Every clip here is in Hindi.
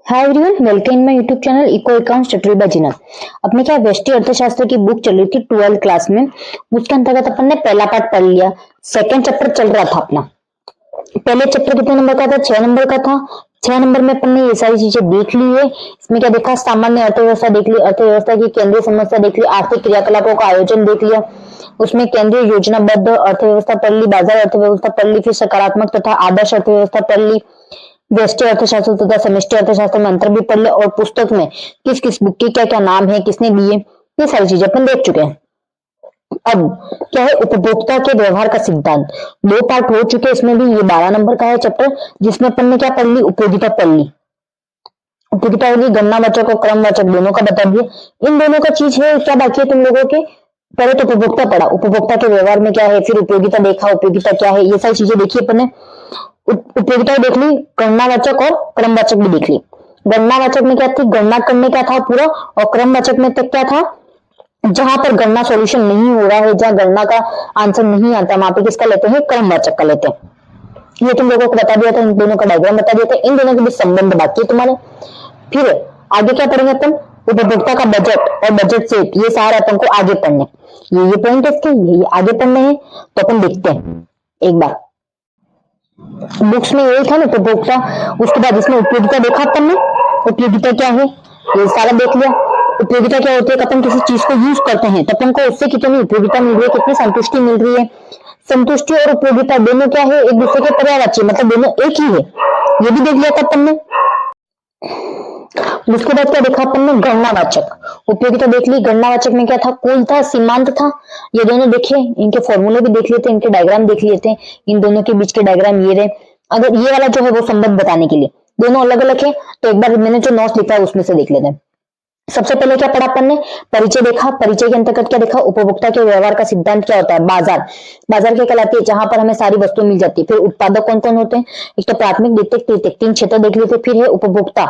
Hi everyone, welcome in my YouTube channel eco accounts tutorial by Zinat. अपने क्या व्यष्टि अर्थशास्त्र की बुक चल रही थी 12th क्लास में। उसके अंतर्गत अपन ने पहला पार्ट पढ़ लिया। सेकंड चैप्टर चल रहा था अपना। पहले चैप्टर कितने नंबर का था? 6 नंबर का था। 6 नंबर में अपन ने ये सारी चीजें देख ली है। इसमें क्या देखा? सामान्य अर्थव्यवस्था देख ली, अर्थव्यवस्था की केंद्रीय समस्या देख ली, आर्थिक क्रियाकलापों का आयोजन देख लिया, उसमें केंद्रीय योजनाबद्ध अर्थव्यवस्था पढ़ ली, बाजार अर्थव्यवस्था पढ़ ली, फिर सकारात्मक तथा आदर्श अर्थव्यवस्था पढ़ ली, व्यष्टि अर्थशास्त्र तथा समष्टि अर्थशास्त्र में अंतर भी पढ़ लिया, और पुस्तक में किस किस बुक के क्या क्या नाम है, किसने दिए, ये सारी चीजें अपन देख चुके हैं। अब क्या है? उपभोक्ता के व्यवहार का सिद्धांत। 2 पार्ट हो चुके, इसमें भी ये 12 नंबर का है चैप्टर, जिसमें अपन ने क्या पढ़ ली? उपयोगिता पढ़ ली। उपयोगिता होगी गणनावाचक और क्रमवाचक दोनों का बता दिए। इन दोनों का चीज है क्या बाकी है तुम लोगों के? पहले तो उपभोक्ता पढ़ा, उपभोक्ता के व्यवहार में क्या है, फिर उपयोगिता देखा, उपयोगिता क्या है, ये सारी चीजें देखी अपन ने। उपयोगिता देख ली, गणनावाचक और क्रमवाचक भी देख ली। गणनावाचक में क्या थी? गणना करने का था पूरा, और क्रमवाचक में तक क्या था? जहां पर गणना सॉल्यूशन नहीं हो रहा है, जहां गणना का आंसर नहीं आता, वहां पे किसका लेते हैं? क्रमवाचक का लेते हैं। ये तुम लोगों को बता दिया था, इन दोनों का डायग्राम बता दिया था, इन दोनों के बीच संबंध बाकी है तुम्हारे। फिर आगे क्या पढ़ेंगे अपन? उपभोक्ता का बजट और बजट से ये सारे अपन को आगे पढ़ने, ये पॉइंट है इसके, ये आगे पढ़ने हैं। तो अपन देखते हैं एक बार। बुक्स में यही था ना उपभोक्ता। उसके बाद इसमें उपयोगिता देखा अपन ने। उपयोगिता क्या है ये सारा देख लिया। उपयोगिता क्या होती है? अपन किसी चीज को यूज करते हैं तो अपन को उससे कितनी उपयोगिता मिल रही है, कितनी संतुष्टि मिल रही है। संतुष्टि और उपयोगिता दोनों क्या है? एक दूसरे के पर्यायवाची, मतलब दोनों एक ही है, ये भी देख लिया था अपन ने। उसके बाद क्या देखा अपन ने? गणनावाचक। उपयोगिता देख ली। गणनावाचक में क्या था? कुल था, सीमांत था, ये दोनों देखे। इनके फॉर्मूले भी देख लेते हैं, इनके डायग्राम देख लेते हैं। इन दोनों के बीच के डायग्राम ये रहे। अगर ये वाला जो है वो संबंध बताने के लिए, दोनों अलग अलग है, तो एक बार मैंने जो नोट्स लिखा है उसमें से देख लेते हैं। सबसे पहले क्या पढ़ा अपन ने? परिचय देखा। परिचय के अंतर्गत क्या देखा? उपभोक्ता के व्यवहार का सिद्धांत क्या होता है? बाजार। बाजार क्या कहलाती है? जहां पर हमें सारी वस्तुएं मिल जाती है। फिर उत्पादक कौन कौन होते हैं? एक तो प्राथमिक, द्वितीयक, तृतीयक, 3 क्षेत्र देख लेते। फिर है उपभोक्ता।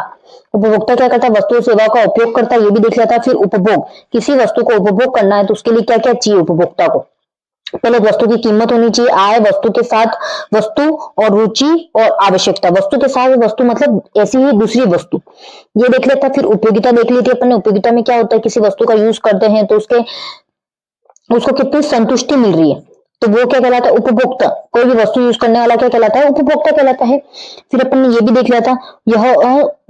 उपभोक्ता क्या करता है? वस्तु सेवाओं का उपयोग करता है, ये भी देख लेता है। फिर उपभोग, किसी वस्तु को उपभोग करना है तो उसके लिए क्या क्या चाहिए उपभोक्ता को? पहले वस्तु की कीमत होनी चाहिए, आय, वस्तु के साथ वस्तु, और रुचि और आवश्यकता। वस्तु के साथ वस्तु मतलब ऐसी ही दूसरी वस्तु, ये देख लेता। फिर उपयोगिता देख ली थी अपन ने। उपयोगिता में क्या होता है? किसी वस्तु का यूज करते हैं तो उसको कितनी संतुष्टि मिल रही है, तो वो क्या कहलाता है? उपभोक्ता। कोई भी वस्तु यूज करने वाला क्या कहलाता है? उपभोक्ता कहलाता है। फिर अपन ने ये भी देख लिया था, यह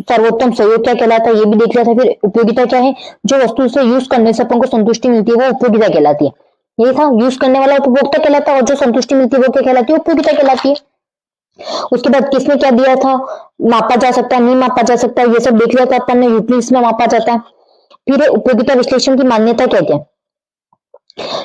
सर्वोत्तम सहयोग क्या कहलाता है, ये भी देख लिया था। फिर उपयोगिता क्या है? जो वस्तु से यूज करने से अपन को संतुष्टि मिलती है वो उपयोगिता कहलाती है। यही था, यूज करने वाला उपभोक्ता कहलाता है, और जो संतुष्टि मिलती है वो क्या कहलाती है? उपयोगिता कहलाती है। उसके बाद किसने क्या दिया था? मापा जा सकता है, नहीं मापा जा सकता है, ये सब देख लिया था अपन ने। यूटिलिटीज में मापा जाता है। फिर उपयोगिता विश्लेषण की मान्यता क्या है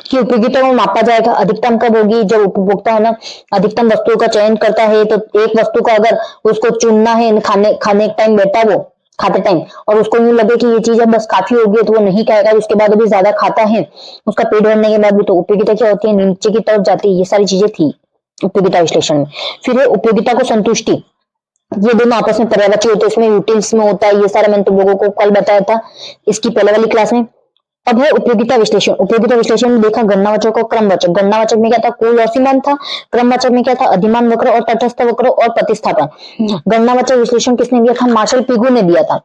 कि उपयोगिता को मापा जाएगा। अधिकतम कब होगी? जब उपभोक्ता है ना अधिकतम वस्तुओं का चयन करता है, तो एक वस्तु का अगर उसको चुनना है, खाने टाइम बैठा वो खाते टाइम, और उसको यूं लगे कि ये चीज अब बस काफी होगी, तो वो नहीं खाएगा, उसके बाद अभी ज्यादा खाता है, उसका पेट भरने के बाद भी, तो उपयोगिता क्या होती है? नीचे की तरफ जाती है। ये सारी चीजें थी उपयोगिता विश्लेषण में। फिर है उपयोगिता को संतुष्टि। ये दोनों आपस में पर्यायवाची होते हैं, इसमें यूटिल्स में होता है। ये सारा मैंने तुम लोगों को कल बताया था इसकी पहले वाली क्लास में। अब है उपयोगिता विश्लेषण। उपयोगिता विश्लेषण में देखा गणनावाचक और क्रमवाचक। गणनावाचक में क्या था? कुल और सीमांत था। क्रमवाचक में क्या था? अधिमान वक्र और तटस्थ वक्र और प्रतिस्थापन। गणनावाचक विश्लेषण किसने दिया था? मार्शल पिगू ने दिया था।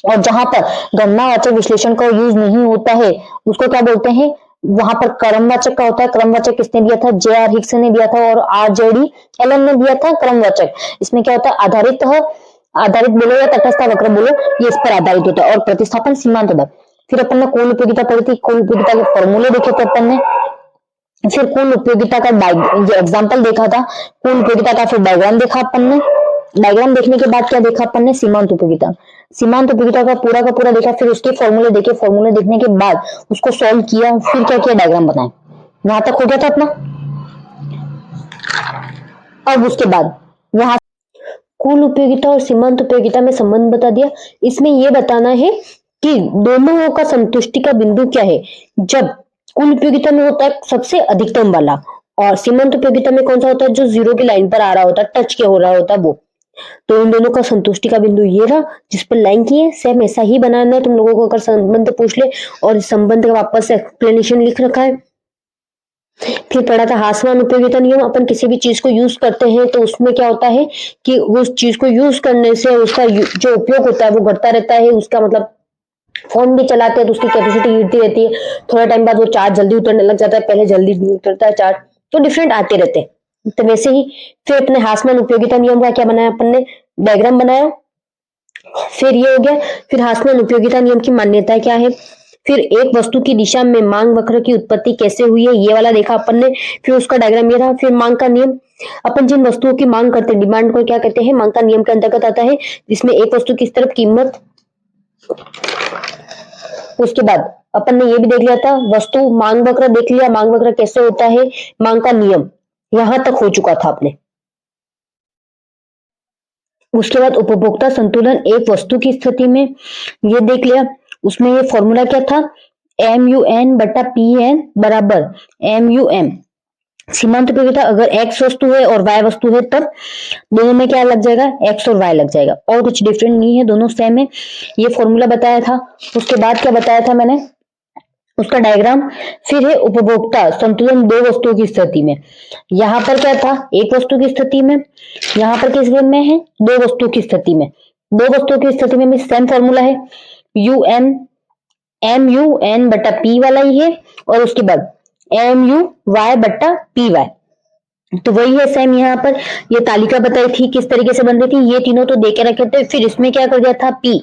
और जहां पर गणनावाचक विश्लेषण का यूज नहीं होता है उसको क्या बोलते हैं? वहां पर क्रमवाचक का होता है। क्रमवाचक किसने दिया था? जे.आर. हिक्स ने दिया था, और आर.जे.डी. एलन ने दिया था क्रमवाचक। इसमें क्या होता है? आधारित बोलो या तटस्थ वक्र बोलो, ये इस पर आधारित होता है, और प्रतिस्थापन सीमांत दर। फिर अपन ने कुल उपयोगिता पढ़ी थी। कुल उपयोगिता के फॉर्मूले देखे थे अपन ने। फिर कुल उपयोगिता का एग्जाम्पल देखा था। कुल उपयोगिता का फिर डायग्राम देखा अपन ने। डायग्राम देखने के बाद क्या देखा अपन ने? सीमांत उपयोगिता। सीमांत उपयोगिता का पूरा देखा। फिर उसके फॉर्मूले देखे। फॉर्मूले देखने के बाद उसको सॉल्व किया। फिर क्या किया? डायग्राम बनाए। वहां तक हो गया था अपना। अब उसके बाद वहां कुल उपयोगिता और सीमांत उपयोगिता में संबंध बता दिया। इसमें यह बताना है कि दोनों का संतुष्टि का बिंदु क्या है। जब कुल उपयोगिता में होता है सबसे अधिकतम वाला, और सीमांत उपयोगिता में कौन सा होता है? जो जीरो की लाइन पर आ रहा होता है, टच के हो रहा होता है वो। तो इन दोनों का संतुष्टि का बिंदु ये रहा जिस पर लाइन की है। सेम ऐसा ही बनाना है तुम लोगों को, अगर संबंध पूछ ले। और इस संबंध का वापस से एक्सप्लेनेशन लिख रखा है। फिर पढ़ा था हास्यमान उपयोगिता नियम। अपन किसी भी चीज को यूज करते हैं तो उसमें क्या होता है कि उस चीज को यूज करने से उसका जो उपयोग होता है वो घटता रहता है। उसका मतलब फोन भी चलाते हैं तो उसकी कैपेसिटी गिरती रहती है, थोड़ा टाइम बाद वो चार्ज जल्दी उतरने लग जाता है, पहले जल्दी नहीं उतरता है चार्ज, तो डिफरेंट आते रहते हैं। तो वैसे ही फिर अपने हास्यमान उपयोगिता नियम का क्या बनाया अपन ने, डायग्राम बनाया। फिर ये हो गया। फिर हास्यमान उपयोगिता नियम की मान्यता क्या है। फिर एक वस्तु की दिशा में मांग वक्र की उत्पत्ति कैसे हुई है ये वाला देखा अपन ने। फिर उसका डायग्राम ये था। फिर मांग का नियम, अपन जिन वस्तुओं की मांग करते हैं, डिमांड को क्या कहते हैं, मांग का नियम के अंतर्गत आता है, जिसमें एक वस्तु की इस तरफ कीमत। उसके बाद अपन ने ये भी देख लिया था, वस्तु मांग वक्र देख लिया, मांग वक्र कैसे होता है, मांग का नियम यहां तक हो चुका था अपने। उसके बाद उपभोक्ता संतुलन एक वस्तु की स्थिति में, ये देख लिया। उसमें ये फॉर्मूला क्या था, MUN/PN बराबर MUM। सीमांत उपयोगिता अगर x वस्तु है और y वस्तु है तब दोनों में क्या लग जाएगा, x और y लग जाएगा, और कुछ डिफरेंट नहीं है, दोनों सेम है। ये फॉर्मूला बताया था। उसके बाद क्या बताया था मैंने, उसका डायग्राम। फिर है उपभोक्ता संतुलन दो वस्तुओं की स्थिति में। यहां पर क्या था, एक वस्तु की स्थिति में, यहां पर किस में है, दो वस्तुओं की स्थिति में। दो वस्तुओं की स्थिति में भी सेम फॉर्मूला है, MUN/P वाला ही है, और उसके बाद MUY/PY, तो वही है सेम। यहाँ पर ये तालिका बताई थी किस तरीके से बन रही थी, ये तीनों तो देके रखे थे। फिर इसमें क्या कर दिया था, P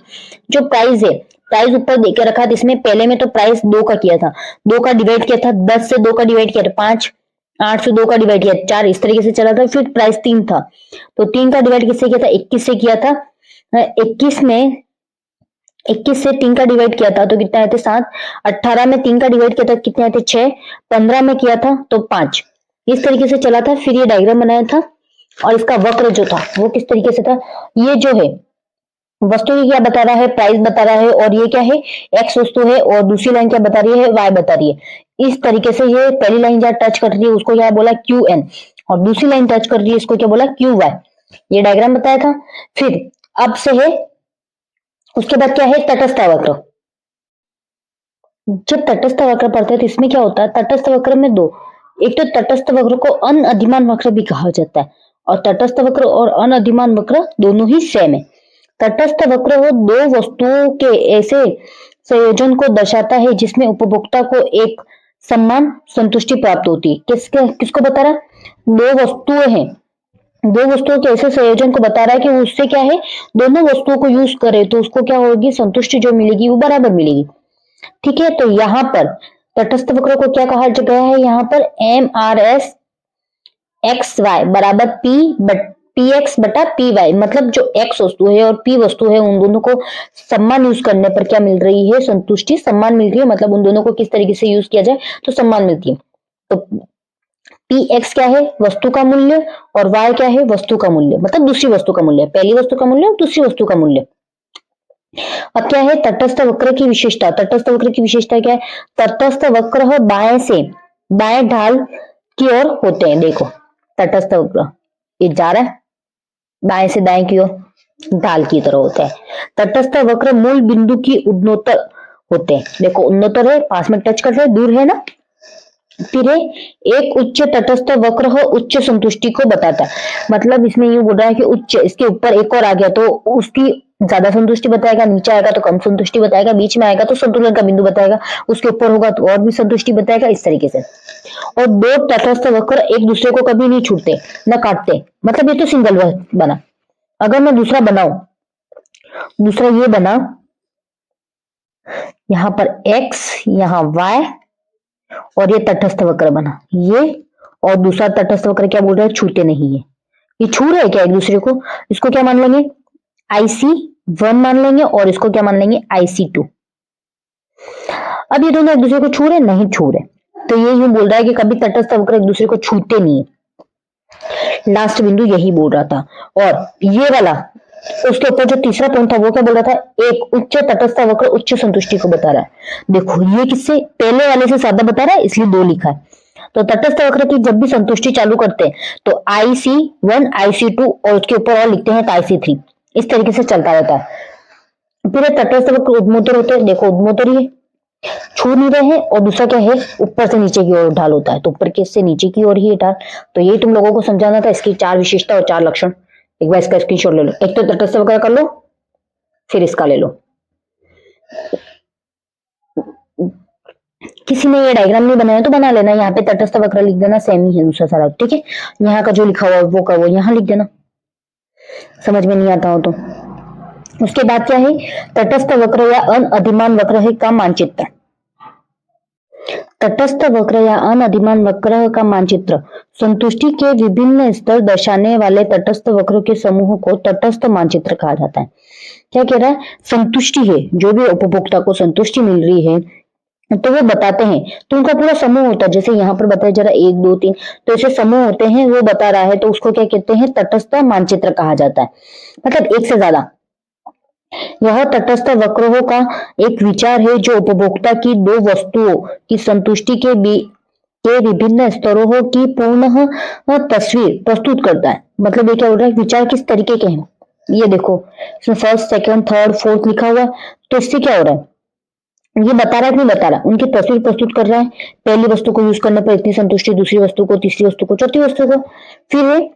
जो प्राइस है, प्राइस ऊपर देके रखा था। इसमें पहले में तो प्राइस 2 का किया था, 2 का डिवाइड किया था, 10 से 2 का डिवाइड किया था 5, 8 से 2 का डिवाइड किया 4, इस तरीके से चला था। फिर प्राइस 3 था, तो 3 का डिवाइड किससे किया था, 21 से किया था। 21 में 21 से 3 का डिवाइड किया था तो कितना आए थे 7, 18 में 3 का डिवाइड किया था कितने आए थे 6, 15 में किया था तो 5, इस तरीके से चला था। फिर ये डायग्राम बनाया था, और इसका वक्र जो था वो किस तरीके से था, ये जो है वस्तु की क्या बता रहा है, प्राइस बता रहा है, और ये क्या है, एक्स वस्तु है, और दूसरी लाइन क्या बता रही है, वाई बता रही है। इस तरीके से ये पहली लाइन जहाँ टच कर रही है उसको क्या बोला, QN, और दूसरी लाइन टच कर रही है इसको क्या बोला, QY। ये डायग्राम बताया था। फिर अब से है, उसके बाद क्या है, तटस्थ वक्र। जब तटस्थ वक्र पढ़ते हैं तो इसमें क्या होता है, तटस्थ वक्र में दो, एक तो तटस्थ वक्र को अनअधिमान वक्र भी कहा जाता है, और तटस्थ वक्र और अनअधिमान वक्र दोनों ही सेम है। तटस्थ वक्र वो दो वस्तुओं के ऐसे संयोजन को दर्शाता है जिसमें उपभोक्ता को एक समान संतुष्टि प्राप्त होती है। किसको बता रहा है, दो वस्तुएं हैं, दो वस्तुओं के ऐसे संयोजन को बता रहा है कि उससे क्या है, दोनों वस्तुओं को यूज करे तो उसको क्या होगी, संतुष्टि जो मिलेगी वो बराबर मिलेगी। ठीक है, तो यहाँ पर तटस्थ वक्र को क्या कहा गया है, यहाँ पर MRS/XY बराबर PX/PY, मतलब जो x वस्तु है और p वस्तु है उन दोनों को सम्मान यूज करने पर क्या मिल रही है, संतुष्टि, सम्मान मिल रही है। मतलब उन दोनों को किस तरीके से यूज किया जाए तो सम्मान मिलती है। तो PX क्या है, वस्तु का मूल्य, और Y क्या है, वस्तु का मूल्य, मतलब दूसरी वस्तु का मूल्य, पहली वस्तु का मूल्य और दूसरी वस्तु का मूल्य। अब क्या है तटस्थ वक्र की विशेषता, तटस्थ वक्र की विशेषता क्या है, तटस्थ वक्र बाएं से दाएं ढाल की ओर होते हैं। देखो तटस्थ वक्र ये जा रहा है दाएं से दाएं की ओर, ढाल की तरह होता है। तटस्थ वक्र मूल बिंदु की उन्नोत्तर होते हैं। देखो उन्नोत्तर है, पास में टच कर रहे, दूर है ना। फिर है एक उच्च तटस्थ वक्र हो उच्च संतुष्टि को बताता है, मतलब इसमें यूं बोल रहा है कि उच्च, इसके ऊपर एक और आ गया तो उसकी ज्यादा संतुष्टि बताएगा, नीचे आएगा तो कम संतुष्टि बताएगा, बीच में आएगा तो संतुलन का बिंदु बताएगा, उसके ऊपर होगा तो और भी संतुष्टि बताएगा, इस तरीके से। और दो तटस्थ वक्र एक दूसरे को कभी नहीं छूटते न काटते, मतलब ये तो सिंगल बना। अगर मैं दूसरा बनाऊ, दूसरा ये बना, यहाँ पर x, यहाँ y, और ये तटस्थ वक्र बना ये, और दूसरा तटस्थ वक्र क्या बोल रहा है, छूते नहीं है। ये छू रहे हैं क्या एक दूसरे को, इसको क्या मान लेंगे, IC1 मान लेंगे, और इसको क्या मान लेंगे, IC2। अब ये दोनों एक दूसरे को छू रहे, नहीं छू रहे, तो ये यूं बोल रहा है कि कभी तटस्थ वक्र एक दूसरे को छूते नहीं है। लास्ट बिंदु यही बोल रहा था। और ये वाला उसके ऊपर जो तीसरा पॉइंट था वो क्या बोल रहा था, एक उच्च तटस्थ वक्र उच्च संतुष्टि को बता रहा है। देखो ये किससे, पहले वाले से ज्यादा बता रहा है इसलिए 2 लिखा है। तो तटस्थ वक्र की जब भी संतुष्टि चालू करते हैं तो IC1 IC2 और उसके ऊपर और लिखते हैं तो IC3, इस तरीके से चलता रहता है। फिर तटस्थ वक्र उद्मोतर होते हैं, देखो उद्मोतर ही छू नहीं रहे हैं, और दूसरा क्या है, ऊपर से नीचे की ओर ढाल होता है, तो ऊपर के से नीचे की ओर ही ढाल। तो ये तुम लोगों को समझाना था, इसकी 4 विशेषता और 4 लक्षण। एक बार इसका स्क्रीनशॉट ले लो, एक तो तटस्थ वक्र कर लो, फिर इसका ले लो। किसी ने ये डायग्राम नहीं बनाया तो बना लेना, यहाँ पे तटस्थ वक्र लिख देना, सेम ही है दूसरा सारा, ठीक है। यहाँ का जो लिखा हुआ है वो का वो यहाँ लिख देना, समझ में नहीं आता हो तो। उसके बाद क्या है, तटस्थ वक्र या अनअधिमान वक्र है का मानचित्र। तटस्थ वक्र या अनअधिमान वक्र का मानचित्र संतुष्टि के विभिन्न स्तर दर्शाने वाले तटस्थ वक्र के समूह को तटस्थ मानचित्र कहा जाता है। क्या कह रहा है, संतुष्टि है, जो भी उपभोक्ता को संतुष्टि मिल रही है तो वो बताते हैं, तो उनका पूरा समूह होता है, जैसे यहाँ पर बताया जरा 1 2 3, तो ऐसे समूह होते हैं, वो बता रहा है तो उसको क्या कहते हैं, तटस्थ मानचित्र कहा जाता है। मतलब एक से ज्यादा। यह तटस्थ वक्रों का एक विचार है जो उपभोक्ता की दो वस्तुओं की संतुष्टि के विभिन्न स्तरों की पूर्ण तस्वीर प्रस्तुत करता है। मतलब ये क्या हो रहा है, विचार किस तरीके के हैं, ये देखो इसमें फर्स्ट सेकंड थर्ड फोर्थ लिखा हुआ है, तो इससे क्या हो रहा है, ये बता रहा है कि नहीं बता रहा, उनकी तस्वीर प्रस्तुत कर रहा है। पहली वस्तु को यूज करने पर इतनी संतुष्टि, दूसरी वस्तु को, तीसरी वस्तु को, चौथी वस्तु को। फिर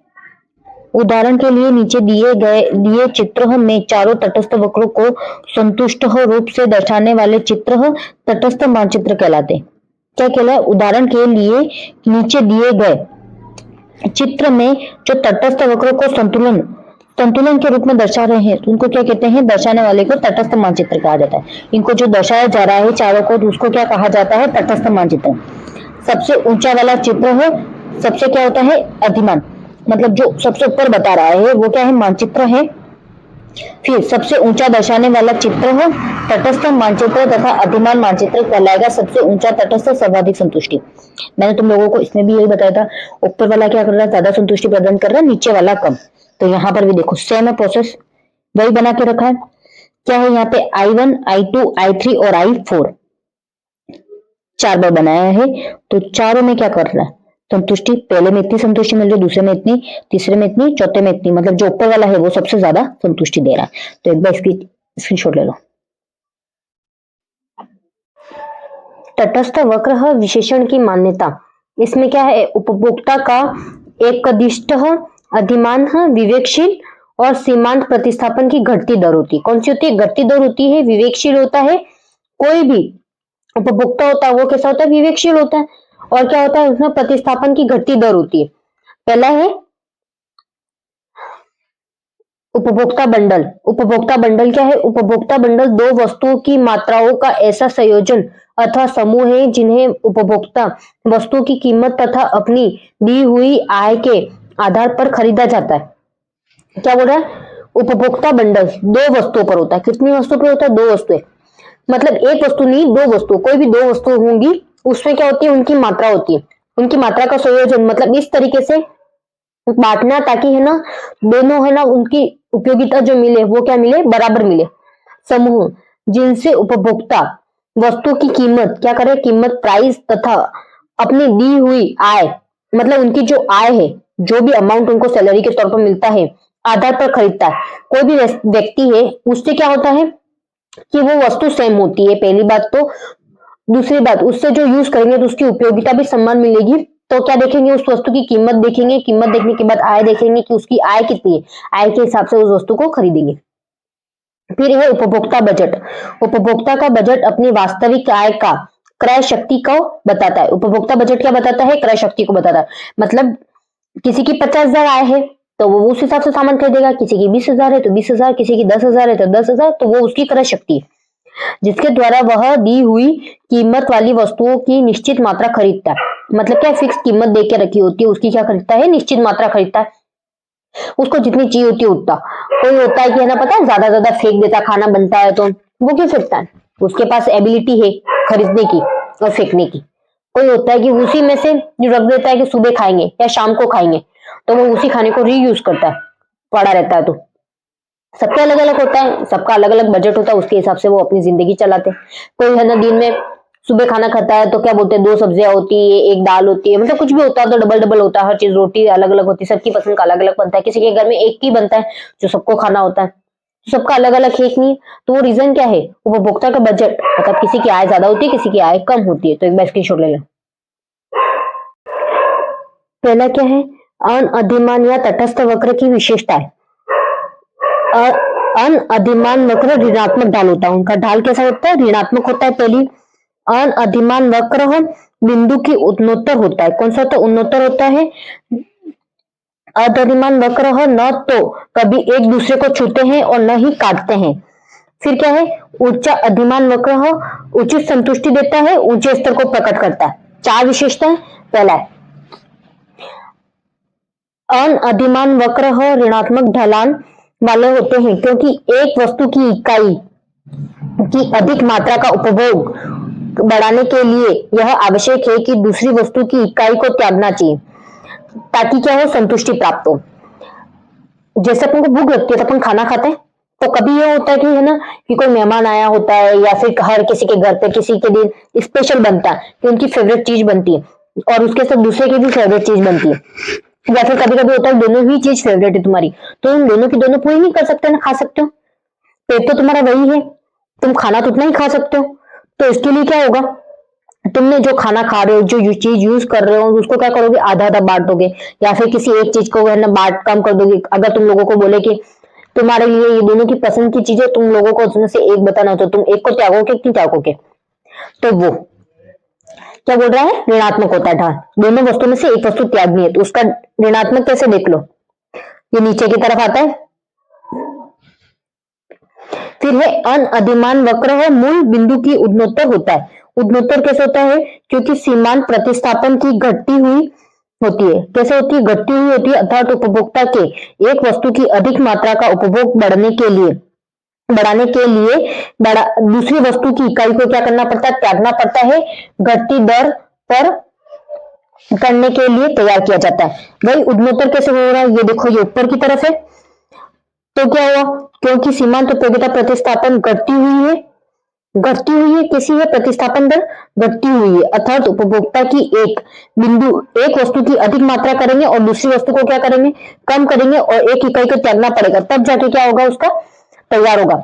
उदाहरण के लिए नीचे दिए चित्र में चारों तटस्थ वक्रों को संतुष्ट रूप से दर्शाने वाले चित्र तटस्थ मानचित्र कहलाते। क्या कहलाए, उदाहरण के लिए नीचे दिए गए चित्र में जो तटस्थ वक्रों को संतुलन के रूप में दर्शा रहे हैं, तो उनको क्या कहते हैं, दर्शाने वाले को तटस्थ मानचित्र कहा जाता है। इनको जो दर्शाया जा रहा है चारों को, तो उसको क्या कहा जाता है, तटस्थ मानचित्र। सबसे ऊंचा वाला चित्र है, सबसे क्या होता है, अधिमान, मतलब जो सबसे ऊपर बता रहा है वो क्या है, मानचित्र है। फिर सबसे ऊंचा दर्शाने वाला चित्र है तटस्थ मानचित्र तथा अधिमान मानचित्र कहलाएगा। सबसे ऊंचा तटस्थ, सर्वाधिक संतुष्टि। मैंने तुम लोगों को इसमें भी यही बताया था, ऊपर वाला क्या कर रहा है, ज्यादा संतुष्टि प्रदान कर रहा है, नीचे वाला कम। तो यहाँ पर भी देखो सेम है प्रोसेस, वही बना के रखा है। क्या है यहाँ पे, I1 I2 I3 और I4 4 बार बनाया है, तो चारों में क्या कर रहा है, संतुष्टि। पहले में इतनी संतुष्टि मिल रही है, दूसरे में इतनी, तीसरे में इतनी, चौथे में इतनी, मतलब जो ऊपर वाला है वो सबसे ज्यादा संतुष्टि दे रहा है। तो एक बार इसकी स्क्रीनशॉट ले लो। तटस्थ वक्र विशेषण की मान्यता, इसमें क्या है, उपभोक्ता का एकनिष्ठ अधिमान विवेकशील और सीमांत प्रतिस्थापन की घटती दर होती है। कौन सी होती है, घटती दर होती है। विवेकशील होता है, कोई भी उपभोक्ता होता है वो कैसा होता है, विवेकशील होता है। और क्या होता है, उसमें प्रतिस्थापन की घटती दर होती है। पहला है उपभोक्ता बंडल। उपभोक्ता बंडल क्या है, उपभोक्ता बंडल दो वस्तुओं की मात्राओं का ऐसा संयोजन अथवा समूह है जिन्हें उपभोक्ता वस्तु की कीमत तथा अपनी दी हुई आय के आधार पर खरीदा जाता है। क्या बोल रहा है, उपभोक्ता बंडल दो वस्तुओं पर होता है। कितनी वस्तु पर होता है, 2 वस्तुएं, मतलब एक वस्तु नहीं, 2 वस्तु, कोई भी 2 वस्तु होंगी, उसमें क्या होती है, उनकी मात्रा होती है, उनकी मात्रा का संयोजन, मतलब इस तरीके से बांटना ताकि है ना, दोनों है ना, उनकी उपयोगिता जो मिले वो क्या मिले, बराबर मिले। समूह जिनसे उपभोक्ता वस्तु की कीमत क्या करे, कीमत प्राइस तथा अपनी दी हुई आय, मतलब उनकी जो आय है, जो भी अमाउंट उनको सैलरी के तौर पर मिलता है, आधार पर खरीदता है। कोई भी व्यक्ति है, उससे क्या होता है कि वो वस्तु सेम होती है, पहली बात तो। दूसरी बात, उससे जो यूज करेंगे तो उसकी उपयोगिता भी समान मिलेगी। तो क्या देखेंगे, उस वस्तु की कीमत देखेंगे, कीमत देखने के बाद आय देखेंगे कि उसकी आय कितनी है, आय के हिसाब से उस वस्तु को खरीदेंगे। फिर है उपभोक्ता बजट। उपभोक्ता का बजट अपनी वास्तविक आय का क्रय शक्ति को बताता है। उपभोक्ता बजट क्या बताता है, क्रय शक्ति को बताता है। मतलब किसी की 50,000 आय है तो वो उस हिसाब से सामान खरीदेगा, किसी की 20,000 है तो 20,000, किसी की 10,000 है तो 10,000, तो वो उसकी क्रय शक्ति है जिसके द्वारा वह दी हुई कीमत वाली वस्तुओं की निश्चित मात्रा खरीदता है। मतलब क्या, फिक्स कीमत दे के रखी होती है, उसकी क्या खरीदता है, निश्चित मात्रा खरीदता है। उसको जितनी चाहिए होती है उतना। कोई होता है कि है ना, पता है ज्यादा फेंक देता, खाना बनता है तो वो क्यों फेंकता है, उसके पास एबिलिटी है खरीदने की और फेंकने की। कोई होता है कि उसी में से जो रख देता है कि सुबह खाएंगे या शाम को खाएंगे, तो वो उसी खाने को रीयूज करता है, पड़ा रहता है। तो सबका अलग अलग होता है, सबका अलग अलग बजट होता है, उसके हिसाब से वो अपनी जिंदगी चलाते हैं। कोई है ना, दिन में सुबह खाना खाता है तो क्या बोलते हैं, 2 सब्जियां होती है, 1 दाल होती है, मतलब कुछ भी होता है तो डबल डबल होता है, हर चीज, रोटी अलग अलग होती है, सबकी पसंद का अलग अलग बनता है। किसी के घर में एक ही बनता है जो सबको खाना होता है। सबका अलग अलग है नहीं, तो वो रीजन क्या है? उपभोक्ता का बजट, मतलब किसी की आय ज्यादा होती है, किसी की आय कम होती है। तो एक बार स्क्रीनशॉट ले लो। पहला क्या है? अनअधिमान या तटस्थ वक्र की विशेषता है। अनअधिमान वक्र ऋणात्मक ढाल होता है। उनका ढाल कैसा होता है? ऋणात्मक होता है। पहली, अनअधिमान वक्र बिंदु की उत्तरोत्तर होता है। कौन सा होता है? उत्तरोत्तर होता है। अधरिमान वक्र न तो कभी एक दूसरे को छूते हैं और न ही काटते हैं। फिर क्या है? ऊंचा अधिमान वक्र उचित संतुष्टि देता है, ऊंचे स्तर को प्रकट करता है। चार विशेषताएं। पहला है अनअधिमान वक्र ऋणात्मक ढलान वाले होते हैं क्योंकि एक वस्तु की इकाई की अधिक मात्रा का उपभोग बढ़ाने के लिए यह आवश्यक है कि दूसरी वस्तु की इकाई को त्यागना चाहिए ताकि क्या हो? संतुष्टि प्राप्त हो। जैसे अपन को भूख लगती है तो अपन खाना खाते हैं, तो कभी ये होता है कि है ना कि कोई मेहमान आया होता है या फिर हर किसी के घर पे किसी के दिन स्पेशल बनता है कि उनकी फेवरेट चीज बनती है और उसके साथ दूसरे की भी फेवरेट चीज बनती है, या फिर कभी कभी होता है दोनों ही चीज फेवरेट है तुम्हारी, तो तुम दोनों की दोनों पूरी नहीं कर सकते ना, खा सकते हो। पेट तो तुम्हारा वही है, तुम खाना तो उतना ही खा सकते हो। तो इसके लिए क्या होगा? तुमने जो खाना खा रहे हो, जो चीज यूज कर रहे हो, उसको क्या करोगे? आधा आधा बांट दोगे, या फिर किसी एक चीज को है ना बांट कम कर दोगे। अगर तुम लोगों को बोले कि तुम्हारे लिए ये दोनों की पसंद की चीजें, तुम लोगों को उसमें से एक बताना हो, तो तुम एक को त्यागोगे कि त्यागोगे? तो वो क्या बोल रहा है? ऋणात्मक होता है ढाल। दोनों वस्तु में से एक वस्तु त्यागनी है, तो उसका ऋणात्मक कैसे देख लो, ये नीचे की तरफ आता है। फिर है अनअधिमान वक्र है मूल बिंदु की उन्नोत्तर होता है। उन्नोत्तर कैसे होता है? क्योंकि सीमांत प्रतिस्थापन की घटती हुई होती है। कैसे होती है? घटती हुई होती है, अर्थात उपभोक्ता के एक वस्तु की अधिक मात्रा का उपभोग बढ़ाने के लिए दूसरी वस्तु की इकाई को क्या करना पड़ता है? त्यागना पड़ता है। घटती दर पर करने के लिए तैयार किया जाता है। वही उन्नोत्तर कैसे हो रहा है? ये देखो, ये ऊपर की तरफ है, तो क्या हुआ? क्योंकि सीमांत उपयोगिता प्रतिस्थापन घटती हुई है। किसी है प्रतिस्थापन दर घटती हुई है, अर्थात उपभोक्ता की एक वस्तु की अधिक मात्रा करेंगे और दूसरी वस्तु को क्या करेंगे? कम करेंगे, और एक इकाई को त्यागना पड़ेगा, तब जाके क्या होगा? उसका तैयार होगा।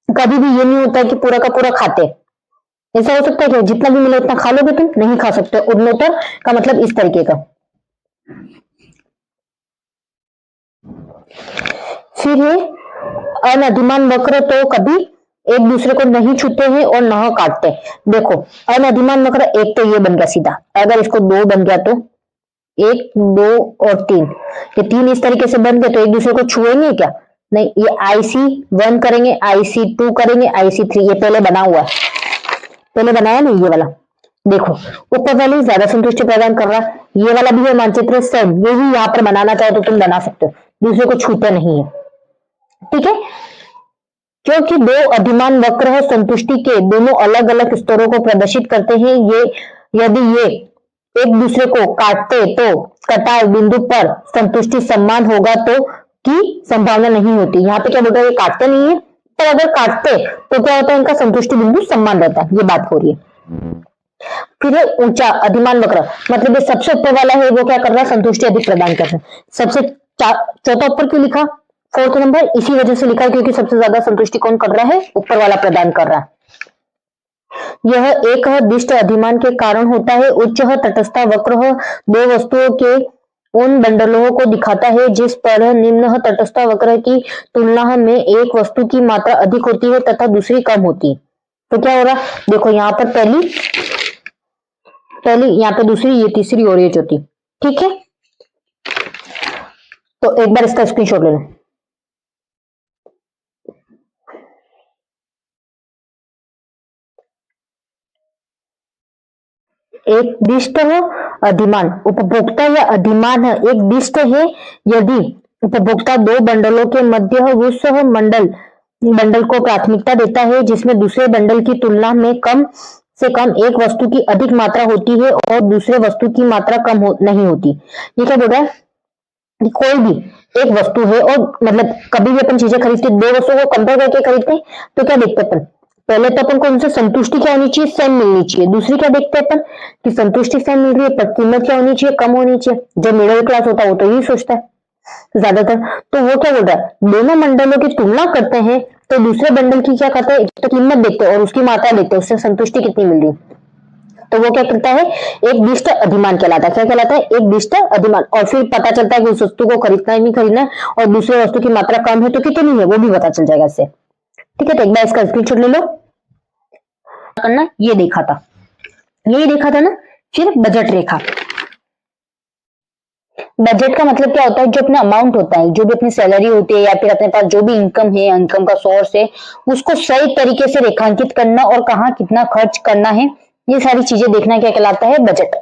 कभी भी ये नहीं होता है कि पूरा का पूरा खाते। ऐसा हो सकता है कि जितना भी मिले उतना खा लोगे? तुम नहीं खा सकते। उन्नोत्तर का मतलब इस तरीके का। फिर है अनअधिमान वक्र तो कभी एक दूसरे को नहीं छूते हैं और न काटते। देखो, अनअधिमान वक्र एक तो ये बन गया सीधा, अगर इसको दो बन गया तो 1 2 और 3, ये तीन इस तरीके से बन गए, तो एक दूसरे को छुएंगे क्या? नहीं। ये IC1 करेंगे, IC2 करेंगे, IC3, ये पहले बना हुआ है, पहले बनाया नहीं ये वाला। देखो, ऊपर वाली ज्यादा संतुष्टि प्रदान कर रहा है, ये वाला भी है मानचित्र सेम, ये भी यहाँ पर बनाना चाहो तो तुम बना सकते हो, दूसरे को छूते नहीं है। ठीक है, क्योंकि दो अधिमान वक्र है संतुष्टि के दोनों अलग अलग स्तरों को प्रदर्शित करते हैं। यदि ये एक दूसरे को काटते तो कटाव बिंदु पर संतुष्टि समान होगा तो की संभावना नहीं होती। यहाँ पे क्या बोल रहा है? ये काटते नहीं है, पर अगर काटते तो क्या होता है? इनका संतुष्टि बिंदु समान रहता है, ये बात हो रही है। फिर है ऊंचा अधिमान वक्र, मतलब ये सबसे ऊपर वाला है, वो क्या कर रहा है? संतुष्टि अधिक प्रदान कर रहा है। सबसे चौथा ऊपर क्यों लिखा? 4th नंबर इसी वजह से लिखा क्योंकि सबसे ज्यादा संतुष्टि कौन कर रहा है? ऊपर वाला प्रदान कर रहा है। यह एक दिष्ट अधिमान के कारण होता है। उच्च तटस्थ वक्र दो वस्तुओं के उन बंडलों को दिखाता है जिस पर निम्न तटस्थ वक्र की तुलना में एक वस्तु की मात्रा अधिक होती है तथा दूसरी कम होती है। तो क्या हो रहा? देखो, यहाँ पर पहली, यहाँ पे दूसरी, ये तीसरी और ये चौथी। ठीक है, तो एक बार इसका स्क्रीनशॉट ले लो। एक दिष्ट है अधिमान, उपभोक्ता या अधिमान है एक दिष्ट है यदि उपभोक्ता दो बंडलों के मध्य उस बंडल को प्राथमिकता देता है जिसमें दूसरे बंडल की तुलना में कम से कम एक वस्तु की अधिक मात्रा होती है और दूसरे वस्तु की मात्रा कम नहीं होती। ये क्या बोल रहा है? कोई भी एक वस्तु है और मतलब कभी भी अपन चीजें खरीदते, दो वस्तुओं को कंपेयर करके खरीदते हैं, तो क्या देखते हैं अपन? पहले तो अपन को उनसे संतुष्टि क्या होनी चाहिए? सेम मिलनी चाहिए। दूसरी क्या देखते हैं अपन? कि संतुष्टि सेम मिल रही है पर कीमत क्या होनी चाहिए? कम होनी चाहिए। जो मिडिल क्लास होता है वो तो यही सोचता है। ज्यादातर। तो वो क्या बोल रहा है, दोनों मंडलों की तुलना करते हैं तो दूसरे बंडल की क्या करते हैं, एक तो कीमत देखते हैं और उसकी मात्रा देखते हैं, उससे संतुष्टि कितनी मिल रही। तो वो क्या करता है, एक दिष्ट अधिमान कहलाता है। क्या कहलाता है, एक दिष्ट अधिमान। और फिर पता चलता है कि उस वस्तु को खरीदना है नहीं खरीदना है, और दूसरे वस्तु की मात्रा कम है तो कितनी है वो भी पता चल जाएगा इससे। ठीक है, तो एक बार इसका स्क्रीनशॉट ले लो। करना ये देखा था, यही देखा था ना। फिर बजट रेखा। बजट का मतलब क्या होता है, जो अपना अमाउंट होता है, जो भी अपनी सैलरी होती है या फिर अपने पास जो भी इनकम है, इनकम का सोर्स है, उसको सही तरीके से रेखांकित करना और कहाँ कितना खर्च करना है, ये सारी चीजें देखना क्या कहलाता है, बजट।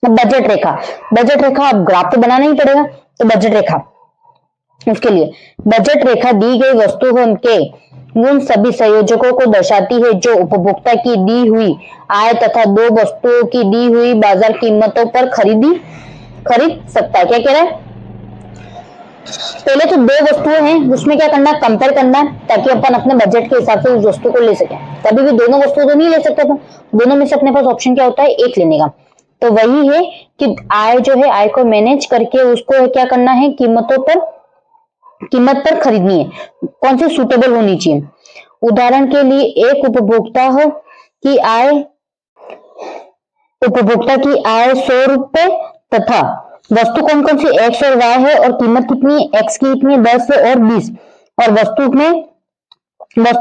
बजट रेखा, बजट रेखा अब ग्राफ तो बनाना ही पड़ेगा, तो बजट रेखा उसके लिए बजट रेखा दी गई वस्तुओं के उन सभी संयोजकों को दर्शाती है जो उपभोक्ता की दी हुई आय तथा दो वस्तुओं की दी हुई बाजार कीमतों पर खरीद सकता है। क्या कह रहा है, पहले तो दो वस्तुएं हैं, उसमें क्या करना है, कंपेयर करना है, ताकि अपन अपने बजट के हिसाब से उस वस्तु को ले सकें। कभी भी दोनों वस्तुओं तो नहीं ले सकते अपन, दोनों में से अपने पास ऑप्शन क्या होता है, एक लेने का। तो वही है कि आय जो है, आय को मैनेज करके उसको क्या करना है, कीमत पर खरीदनी है, कौन सी सुटेबल होनी चाहिए। उदाहरण के लिए एक उपभोक्ता की आय 100 रुपए तथा वस्तु कौन कौन सी एक्स और वाई है, और कीमत कितनी है, एक्स की कितनी 10 और 20, और वस्तु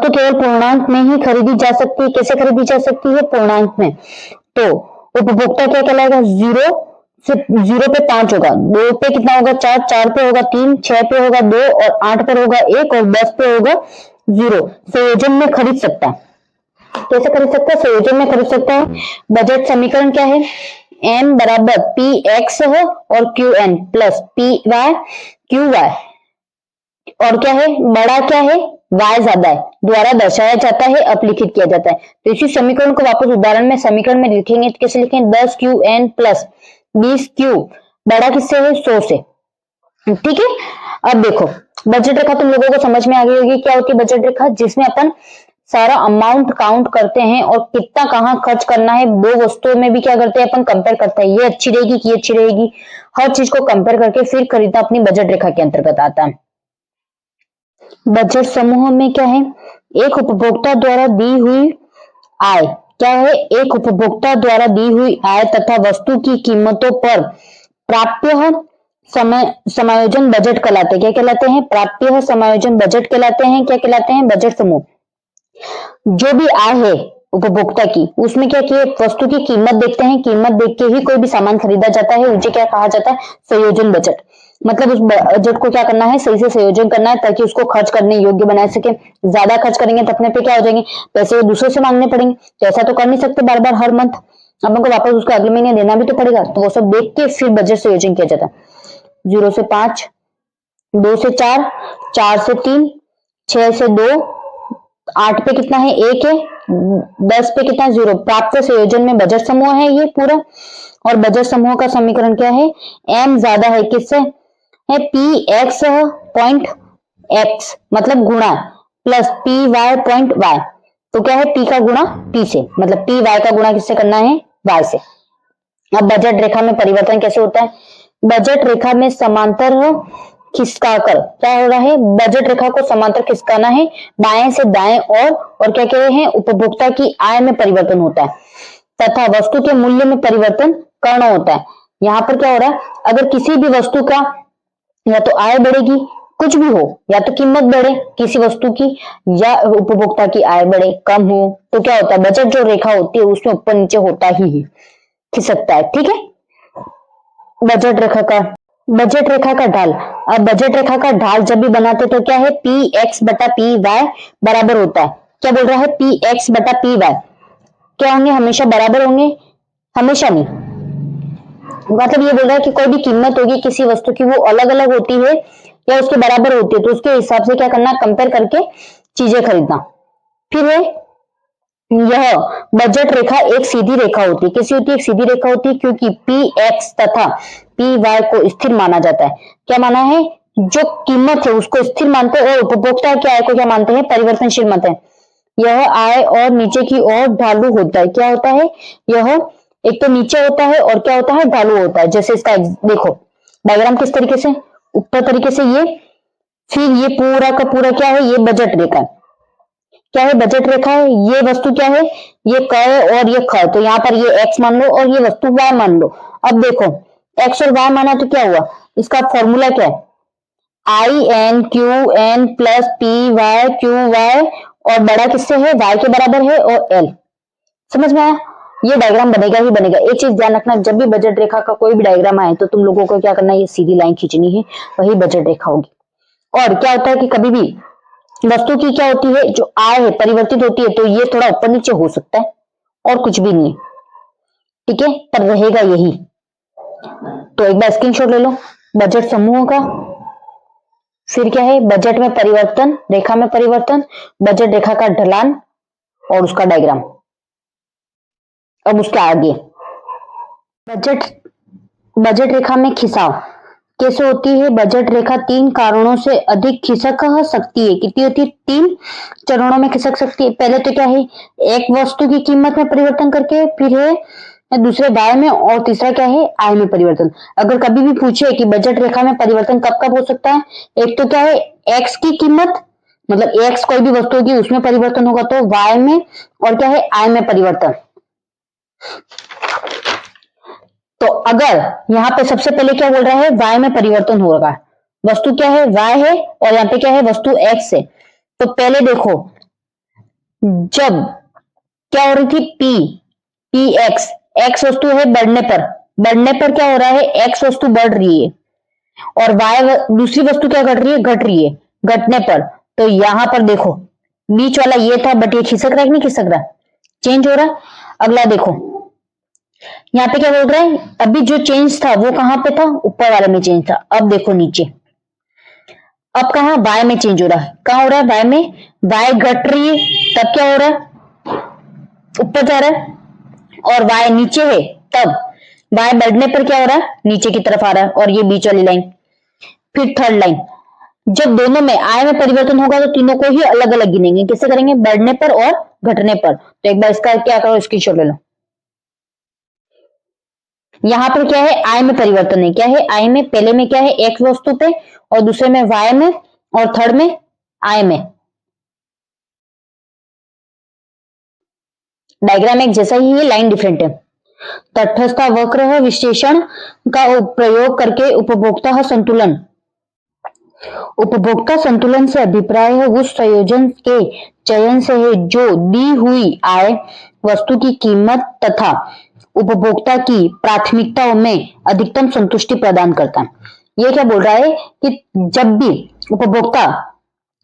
केवल पूर्णांक में ही खरीदी जा सकती है। कैसे खरीदी जा सकती है, पूर्णांक में। तो उपभोक्ता क्या कहलाएगा, 0 पे 5 होगा, 2 पे कितना होगा 4, 4 पे होगा 3, 6 पे होगा 2, और 8 पर होगा 1, और 10 पे होगा 0। संयोजन में खरीद सकता है। कैसे खरीद सकता है, संयोजन में खरीद सकता है। बजट समीकरण क्या है, m बराबर पी एक्स है और Q N plus P Y Q Y, और क्या है, बड़ा क्या है, y ज्यादा है, द्वारा दर्शाया जाता है, अपलिखित किया जाता है। तो इसी समीकरण को वापस उदाहरण में समीकरण में लिखेंगे तो कैसे लिखेंगे, 10 क्यू एन प्लस 20 क्यू, बड़ा किससे है, 100 से। ठीक है, अब देखो बजट रेखा तुम लोगों को समझ में आ गई होगी क्या होती है बजट रेखा, जिसमें अपन सारा अमाउंट काउंट करते हैं और कितना कहाँ खर्च करना है। दो वस्तुओं में भी क्या करते हैं अपन, कंपेयर करते हैं, ये अच्छी रहेगी कि ये अच्छी रहेगी, हर चीज को कंपेयर करके फिर खरीदना अपनी बजट रेखा के अंतर्गत आता है। बजट समूह में क्या है, एक उपभोक्ता द्वारा दी हुई आय, क्या है, एक उपभोक्ता द्वारा दी हुई आय तथा वस्तु की कीमतों पर प्राप्य समायोजन बजट कहलाते हैं। क्या कहलाते हैं, प्राप्य समायोजन बजट कहलाते हैं। क्या कहलाते हैं, बजट समूह। जो भी आय है उपभोक्ता की, उसमें क्या किए, वस्तु की कीमत देखते हैं, कीमत देख के ही कोई भी सामान खरीदा जाता है, उसे क्या कहा जाता है, संयोजन बजट। मतलब उस बजट को क्या करना है, सही से संयोजन करना है, ताकि उसको खर्च करने योग्य बना सके। ज्यादा खर्च करेंगे तो अपने पे क्या हो जाएंगे, पैसे दूसरों से मांगने पड़ेंगे, तो ऐसा तो कर नहीं सकते बार बार हर मंथ, अपन को वापस उसको अगले महीने देना भी तो पड़ेगा। तो वो सब देख के फिर बजट संयोजन किया जाता है। 0 से 5, 2 से 4, 4 से 3, 6 से 2, 8 पे कितना है, 1 है, 10 पे कितना, 0। प्राप्त संयोजन में बजट समूह है ये पूरा। और बजट समूह का समीकरण क्या है, m ज्यादा है किससे, है पी एक्स पॉइंट एक्स, मतलब गुणा, plus P Y point Y. तो क्या है, p का गुणा p से, मतलब पी वाई का गुणा किससे करना है, y से। अब बजट रेखा में परिवर्तन कैसे होता है, बजट रेखा में समांतर खिसकाकर क्या हो रहा है, बजट रेखा को समांतर खिसकाना है बाएं से दाएं, और क्या कह रहे हैं, उपभोक्ता की आय में परिवर्तन होता है तथा वस्तु के मूल्य में परिवर्तन करना होता है। यहाँ पर क्या हो रहा है, अगर किसी भी वस्तु का या तो आय बढ़ेगी, कुछ भी हो, या तो कीमत बढ़े किसी वस्तु की, या उपभोक्ता की आय बढ़े कम हो, तो क्या होता है, बजट जो रेखा होती है उसमें ऊपर नीचे होता ही है, खिसकता है। ठीक है, बजट रेखा का ढाल। अब बजट रेखा का ढाल जब भी बनाते तो क्या है, पी एक्स बटा पी वाई बराबर होता है, क्या बोल रहा है, पी एक्स बटा पी वाई क्या होंगे, हमेशा बराबर होंगे, हमेशा नहीं। मतलब ये बोल रहा है कि कोई भी कीमत होगी किसी वस्तु की, वो अलग अलग होती है या उसके बराबर होती है, तो उसके हिसाब से क्या करना, कंपेयर करके चीजें खरीदना। फिर है यह बजट रेखा एक सीधी रेखा होती है। कैसी होती है, एक सीधी रेखा होती है, क्योंकि पी एक्स तथा पी वाई को स्थिर माना जाता है। क्या माना है, जो कीमत है उसको स्थिर मानते हैं, और उपभोक्ता की आय को क्या मानते हैं, परिवर्तनशील मानते हैं। यह आय और नीचे की ओर ढालू होता है। क्या होता है, यह एक तो नीचे होता है और क्या होता है, ढालू होता है। जैसे इसका देखो डायग्राम किस तरीके से, ऊपर तरीके से ये, फिर ये पूरा का पूरा क्या है, ये बजट रेखा है। क्या है, बजट रेखा है। ये वस्तु क्या है, ये क है और ये ख, तो यहाँ पर ये x मान लो और ये वस्तु y मान लो। अब देखो x और y माना तो क्या हुआ, इसका फॉर्मूला क्या है, I N Q N plus P Y Q Y, और बड़ा किससे है, y के बराबर है, और l। समझ में आया, ये डायग्राम बनेगा ही बनेगा। एक चीज ध्यान रखना, जब भी बजट रेखा का कोई भी डायग्राम आए तो तुम लोगों को क्या करना है, ये सीधी लाइन खींचनी है, वही बजट रेखा होगी। और क्या होता है कि कभी भी वस्तु की क्या होती है, जो आय है परिवर्तित होती है, तो ये थोड़ा ऊपर नीचे हो सकता है और कुछ भी नहीं, ठीक है, पर रहेगा यही। तो एक बार स्क्रीनशॉट ले लो बजट समूह का। फिर क्या है, बजट में परिवर्तन, रेखा में परिवर्तन, बजट रेखा का ढलान और उसका डायग्राम। अब उसके आगे बजट रेखा में खिंचाव कैसे होती है। बजट रेखा 3 कारणों से अधिक खिसक सकती है। कितनी होती है, 3 चरणों में खिसक सकती है। पहले तो क्या है, एक वस्तु की कीमत में परिवर्तन करके, फिर है दूसरे वाय में, और तीसरा क्या है, आय में परिवर्तन। अगर कभी भी पूछे कि बजट रेखा में परिवर्तन कब कब हो सकता है, एक तो क्या है, एक्स की कीमत, मतलब एक्स कोई भी वस्तु होगी उसमें परिवर्तन होगा तो वाय में, और क्या है, आय में परिवर्तन। तो अगर यहाँ पे सबसे पहले क्या बोल रहा है, y में परिवर्तन होगा, वस्तु क्या है, y है, और यहाँ पे क्या है, वस्तु x है। तो पहले देखो, जब क्या हो रही थी, p x, x वस्तु है बढ़ने पर क्या हो रहा है, x वस्तु बढ़ रही है, और y दूसरी वस्तु क्या घट रही है, घट रही है, घटने पर। तो यहां पर देखो बीच वाला ये था, बट ये खिसक रहा है कि नहीं खिसक रहा, चेंज हो रहा है। अगला देखो यहाँ पे क्या बोल रहा है, अभी जो चेंज था वो कहां पे था, ऊपर वाले में चेंज था। अब देखो नीचे, अब कहा वाय में चेंज हो रहा है, कहां हो रहा है, वाय में, वाय घट रही है, तब क्या हो रहा है, ऊपर जा रहा है, और वाय नीचे है तब वाय बढ़ने पर क्या हो रहा है, नीचे की तरफ आ रहा है, और ये बीच वाली लाइन। फिर थर्ड लाइन, जब दोनों में आय में परिवर्तन होगा तो तीनों को ही अलग अलग गिनेंगे। कैसे करेंगे, बढ़ने पर और घटने पर। तो एक बार इसका क्या करो, स्क्रीनशॉट ले लो। यहाँ पर क्या है, आय में परिवर्तन है। क्या है, आय में, पहले में क्या है, एक्स वस्तु पे, और दूसरे में वाय में, और थर्ड में आय में। डायग्राम एक जैसा ही है, लाइन डिफरेंट है। तटस्थ वक्र विश्लेषण का प्रयोग करके उपभोक्ता संतुलन से अभिप्राय है उस संयोजन के चयन से है जो दी हुई आय, वस्तु की कीमत तथा उपभोक्ता की प्राथमिकताओं में अधिकतम संतुष्टि प्रदान करता है। ये क्या बोल रहा है कि जब भी उपभोक्ता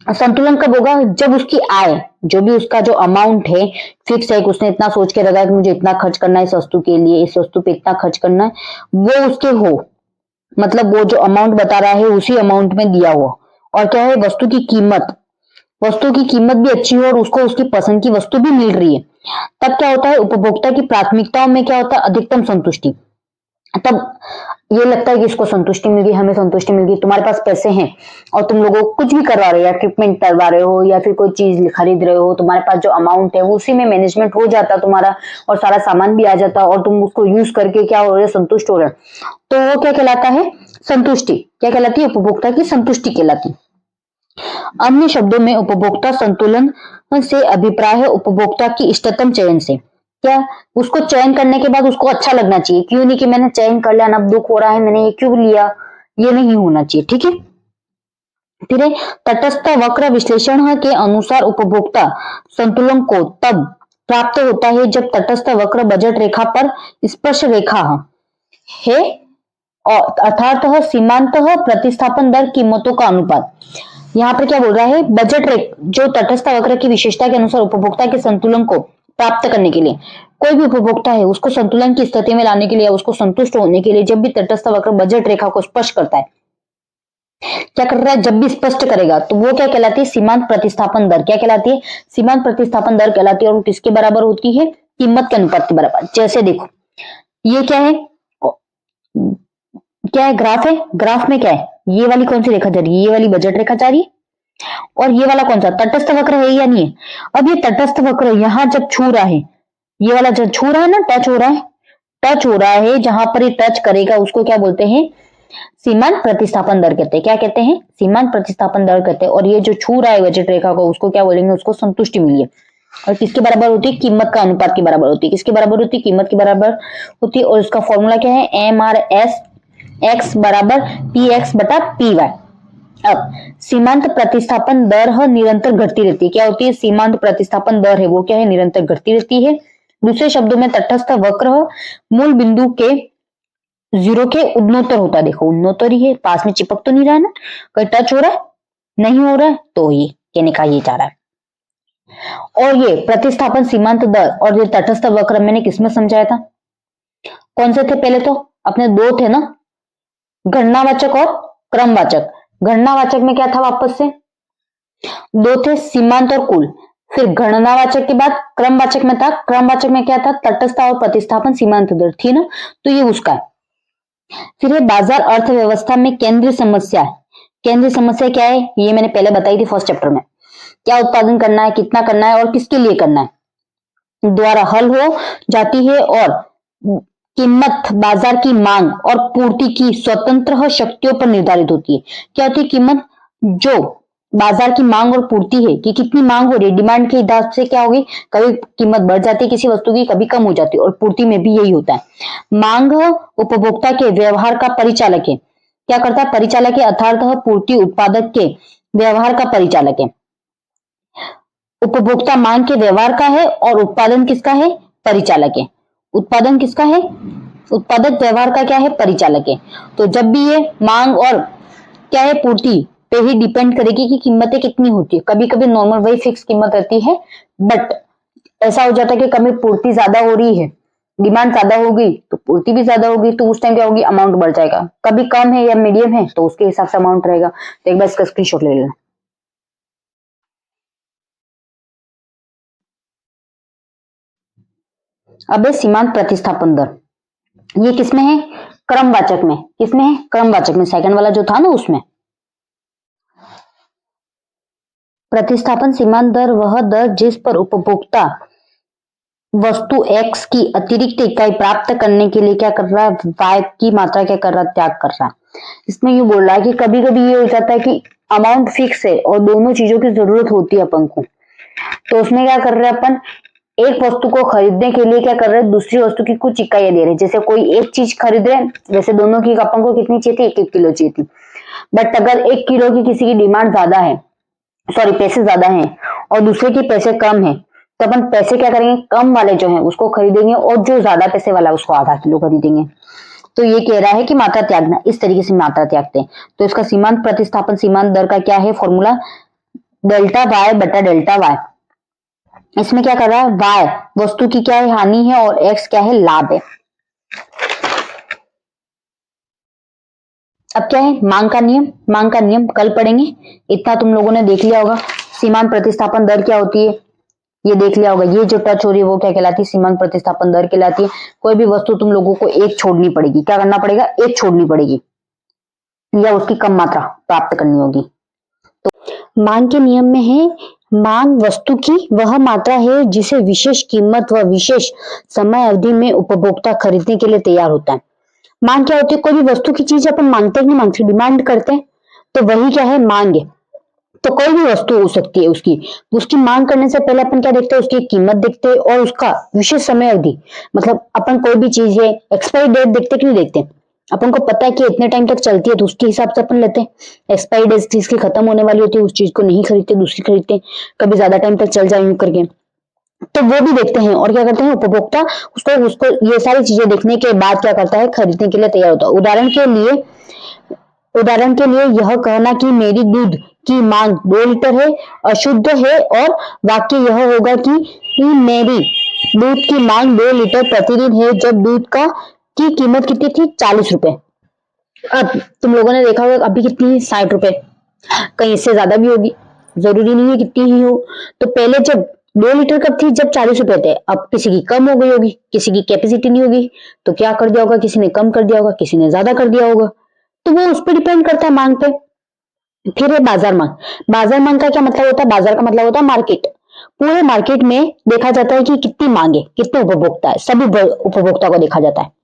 संतुलन कब होगा, जब उसकी आय, जो भी उसका जो अमाउंट है फिक्स है, उसने इतना सोच के रखा है कि मुझे इतना खर्च करना है इस वस्तु के लिए, इस वस्तु पे इतना खर्च करना है, वो उसके हो, मतलब वो जो अमाउंट बता रहा है उसी अमाउंट में दिया हुआ। और क्या है, वस्तु की कीमत भी अच्छी हो और उसको उसकी पसंद की वस्तु भी मिल रही है, तब क्या होता है, उपभोक्ता की प्राथमिकताओं में क्या होता है, अधिकतम संतुष्टि। तब ये लगता है कि इसको संतुष्टि मिल गई, हमें संतुष्टि मिल गई। तुम्हारे पास पैसे हैं और तुम लोगों को कुछ भी करवा रहे हो, या ट्रीटमेंट करवा रहे हो, या फिर कोई चीज खरीद रहे हो, तुम्हारे पास जो अमाउंट है उसी में मैनेजमेंट हो जाता तुम्हारा, और सारा सामान भी आ जाता, और तुम उसको यूज करके क्या हो रहे हो, संतुष्ट हो रहे हो, तो वो क्या कहलाता है, संतुष्टि। क्या कहलाती है, उपभोक्ता की संतुष्टि कहलाती। अन्य शब्दों में उपभोक्ता संतुलन से अभिप्राय है उपभोक्ता की इष्टतम चयन से। क्या, उसको चयन करने के बाद उसको अच्छा लगना चाहिए, क्यों नहीं कि मैंने चयन कर लिया, अब दुख हो रहा है मैंने ये क्यों लिया, ये नहीं होना चाहिए, ठीक है। फिर तटस्थ वक्र विश्लेषण के अनुसार उपभोक्ता संतुलन को तब प्राप्त होता है जब तटस्थ वक्र बजट रेखा पर स्पर्श रेखा है, और अर्थात सीमांत प्रतिस्थापन दर कीमतों का अनुपात। यहाँ पर क्या बोल रहा है, बजट रेखा जो तटस्थ वक्र की विशेषता के अनुसार उपभोक्ता के संतुलन को प्राप्त करने के लिए, कोई भी उपभोक्ता है उसको संतुलन की स्थिति में लाने के लिए, उसको संतुष्ट होने के लिए, जब भी तटस्थ वक्र बजट रेखा को स्पर्श करता है, क्या कर रहा है, जब भी स्पष्ट करेगा तो वो क्या कहलाती है, सीमांत प्रतिस्थापन दर। क्या कहलाती है, सीमांत प्रतिस्थापन दर कहलाती है, और किसके बराबर होती है, कीमत के अनुपात के बराबर। जैसे देखो ये क्या है, ग्राफ है, ग्राफ में क्या है, ये वाली कौन सी रेखा जा रही है, ये वाली बजट रेखा जा रही है, और ये वाला कौन सा, तटस्थ वक्र है या नहीं है। अब ये तटस्थ वक्र यहां जब छू रहा है, ये वाला जब छू रहा है ना, टच हो रहा है, जहां पर ये टच करेगा उसको क्या बोलते हैं, सीमांत प्रतिस्थापन दर कहते हैं। क्या कहते हैं? सीमांत प्रतिस्थापन दर कहते हैं। और ये जो छू रहा है बजट रेखा को, उसको क्या बोलेंगे? उसको संतुष्टि मिली है। और किसके बराबर होती है? कीमत का अनुपात के बराबर होती है। किसके बराबर होती है? कीमत के बराबर होती है। और उसका फॉर्मूला क्या है? MRS x बराबर PX बटा PY। अब सीमांत प्रतिस्थापन दर है निरंतर घटती रहती है। क्या होती है? सीमांत प्रतिस्थापन दर है वो क्या है? निरंतर घटती रहती है। दूसरे शब्दों में तटस्थ वक्र मूल बिंदु के जीरो के उन्नोत्तर होता है। देखो उन्नोत्तर ही है, पास में चिपक तो नहीं रहा है ना, कहीं टच हो रहा है? नहीं हो रहा है, तो ये कहने का ये जा रहा है। और ये प्रतिस्थापन सीमांत दर और ये तटस्थ वक्र मैंने किसमें समझाया था? कौन से थे? पहले तो अपने दो थे ना, गणनावाचक और क्रमवाचक। गणनावाचक में क्या था? वापस से दो थे, सीमांत और कुल। फिर गणनावाचक के बाद क्रमवाचक में था, क्रमवाचक में क्या था? तटस्थ और प्रतिस्थापन सीमांत दर थी ना, तो ये उसका है। फिर ये बाजार अर्थव्यवस्था में केंद्रीय समस्या है। केंद्रीय समस्या क्या है? ये मैंने पहले बताई थी फर्स्ट चैप्टर में। क्या उत्पादन करना है, कितना करना है और किसके लिए करना है, द्वारा हल हो जाती है। और कीमत बाजार की मांग और पूर्ति की स्वतंत्र शक्तियों पर निर्धारित होती है। क्या होती है कीमत? जो बाजार की मांग और पूर्ति है कि कितनी मांग हो रही है, डिमांड के हिसाब से क्या होगी, कभी कीमत बढ़ जाती है किसी वस्तु की, कभी कम हो जाती है। और पूर्ति में भी यही होता है। मांग उपभोक्ता के व्यवहार का परिचालक है। क्या करता है? परिचालक है, अर्थात पूर्ति उत्पादक के व्यवहार का परिचालक है। उपभोक्ता मांग के व्यवहार का है और उत्पादन किसका है? परिचालक है। उत्पादन किसका है? उत्पादक व्यवहार का क्या है? परिचालक है। तो जब भी ये मांग और क्या है? पूर्ति पे ही डिपेंड करेगी कि कीमतें कितनी होती है। कभी कभी नॉर्मल वही फिक्स कीमत रहती है, बट ऐसा हो जाता है कि कभी पूर्ति ज्यादा हो रही है, डिमांड ज्यादा होगी तो पूर्ति भी ज्यादा होगी, तो उस टाइम क्या होगी? अमाउंट बढ़ जाएगा। कभी कम है या मीडियम है तो उसके हिसाब से अमाउंट रहेगा। तो एक बार इसका स्क्रीनशॉट ले लेना। अब है सीमांत प्रतिस्थापन दर। ये किसमें है? क्रमवाचक में। किसमें है? क्रमवाचक में, सेकंड वाला जो था ना उसमें। प्रतिस्थापन सीमांत दर वह दर जिस पर उपभोक्ता वस्तु X की अतिरिक्त इकाई प्राप्त करने के लिए क्या कर रहा है? Y की मात्रा क्या कर रहा है? त्याग कर रहा है। इसमें ये बोल रहा है कि कभी कभी ये हो जाता है कि अमाउंट फिक्स है और दोनों चीजों की जरूरत होती है अपन को, तो उसमें क्या कर रहे हैं अपन? एक वस्तु को खरीदने के लिए क्या कर रहे हैं? दूसरी वस्तु की कुछ इकाइयां दे रहे हैं। जैसे कोई एक चीज खरीद रहे हैं, जैसे दोनों की अपन को कितनी चाहिए थी? 1-1 किलो चाहिए थी। बट अगर 1 किलो की किसी की डिमांड ज्यादा है, सॉरी पैसे ज्यादा हैं, और दूसरे के पैसे कम है, तो अपन पैसे क्या करेंगे? कम वाले जो है उसको खरीदेंगे और जो ज्यादा पैसे वाला है उसको आधा किलो खरीदेंगे। तो ये कह रहा है कि मात्रा त्यागना, इस तरीके से मात्रा त्यागते हैं। तो इसका सीमांत प्रतिस्थापन सीमांत दर का क्या है फॉर्मूला? डेल्टा वाई बटा डेल्टा वाई। इसमें क्या कर रहा है? वाई वस्तु की क्या है? हानि है, और एक्स क्या है? लाभ है। अब क्या है? मांग का नियम। मांग का नियम कल पढ़ेंगे, इतना तुम लोगों ने देख लिया होगा। सीमांत प्रतिस्थापन दर क्या होती है ये देख लिया होगा। ये जो टच हो रही है वो क्या कहलाती है? सीमांत प्रतिस्थापन दर कहलाती है। कोई भी वस्तु तुम लोगों को एक छोड़नी पड़ेगी। क्या करना पड़ेगा? एक छोड़नी पड़ेगी, या उसकी कम मात्रा प्राप्त करनी होगी। तो मांग के नियम में है, मांग वस्तु की वह मात्रा है जिसे विशेष कीमत व विशेष समय अवधि में उपभोक्ता खरीदने के लिए तैयार होता है। मांग क्या होती है? कोई भी वस्तु की चीज अपन मांगते हैं, नहीं मांगते, डिमांड करते हैं, तो वही क्या है? मांग है। तो कोई भी वस्तु हो सकती है, उसकी उसकी मांग करने से पहले अपन क्या देखते हैं? उसकी कीमत देखते हैं और उसका विशेष समय अवधि, मतलब अपन कोई भी चीज है एक्सपायरी डेट देखते कि नहीं देखते? अपन को पता है कि इतने टाइम तक चलती है तो उसके हिसाब से अपन लेते हैं। एक्सपायरी डेट जिसकी खत्म होने वाली होती है उस चीज को नहीं खरीदते, दूसरी खरीदते हैं, कभी ज्यादा टाइम तक चल जाए यूं करके, तो वो भी देखते हैं। और क्या करते हैं? उपभोक्ता उसको उसको ये सारी चीजें देखने के बाद क्या करता है? खरीदने के लिए तैयार होता है। उदाहरण के लिए यह कहना कि मेरी दूध की मांग 2 लीटर है अशुद्ध है, और वाक्य यह होगा कि मेरी दूध की मांग 2 लीटर प्रतिदिन है जब दूध का की कीमत कितनी थी? 40 रुपए। अब तुम लोगों ने देखा होगा अभी कितनी है? 60 रुपए। कहीं इससे ज्यादा भी होगी, जरूरी नहीं है कितनी ही हो। तो पहले जब 2 लीटर कब थी? जब 40 रुपए थे। अब किसी की कम हो गई होगी, किसी की कैपेसिटी नहीं होगी, तो क्या कर दिया होगा? किसी ने कम कर दिया होगा, किसी ने ज्यादा कर दिया होगा। तो वो उस पर डिपेंड करता है, मांग पे। फिर है बाजार मांग। बाजार मांग का क्या मतलब होता है? बाजार का मतलब होता है मार्केट। पूरे मार्केट में देखा जाता है कि कितनी मांग है, कितने उपभोक्ता है, सभी उपभोक्ता को देखा जाता है।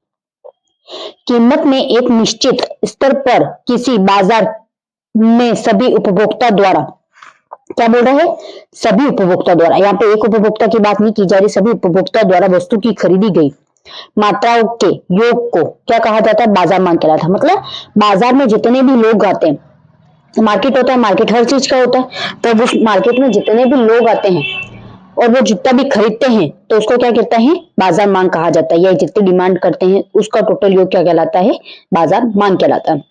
कीमत में एक निश्चित स्तर पर किसी बाजार में सभी उपभोक्ता द्वारा, क्या बोल रहा है, सभी उपभोक्ता द्वारा, यहाँ पे एक उपभोक्ता की बात नहीं की जा रही, सभी उपभोक्ता द्वारा वस्तु की खरीदी गई मात्राओं के योग को क्या कहा जाता है, बाजार मांग कहलाता है। मतलब बाजार में जितने भी लोग आते हैं, मार्केट होता है, मार्केट हर चीज का होता है, तो उस मार्केट में जितने भी लोग आते हैं और वो जितना भी खरीदते हैं तो उसको क्या कहता है, बाजार मांग कहा जाता है। या जितनी डिमांड करते हैं उसका टोटल योग क्या कहलाता है, बाजार मांग कहलाता है।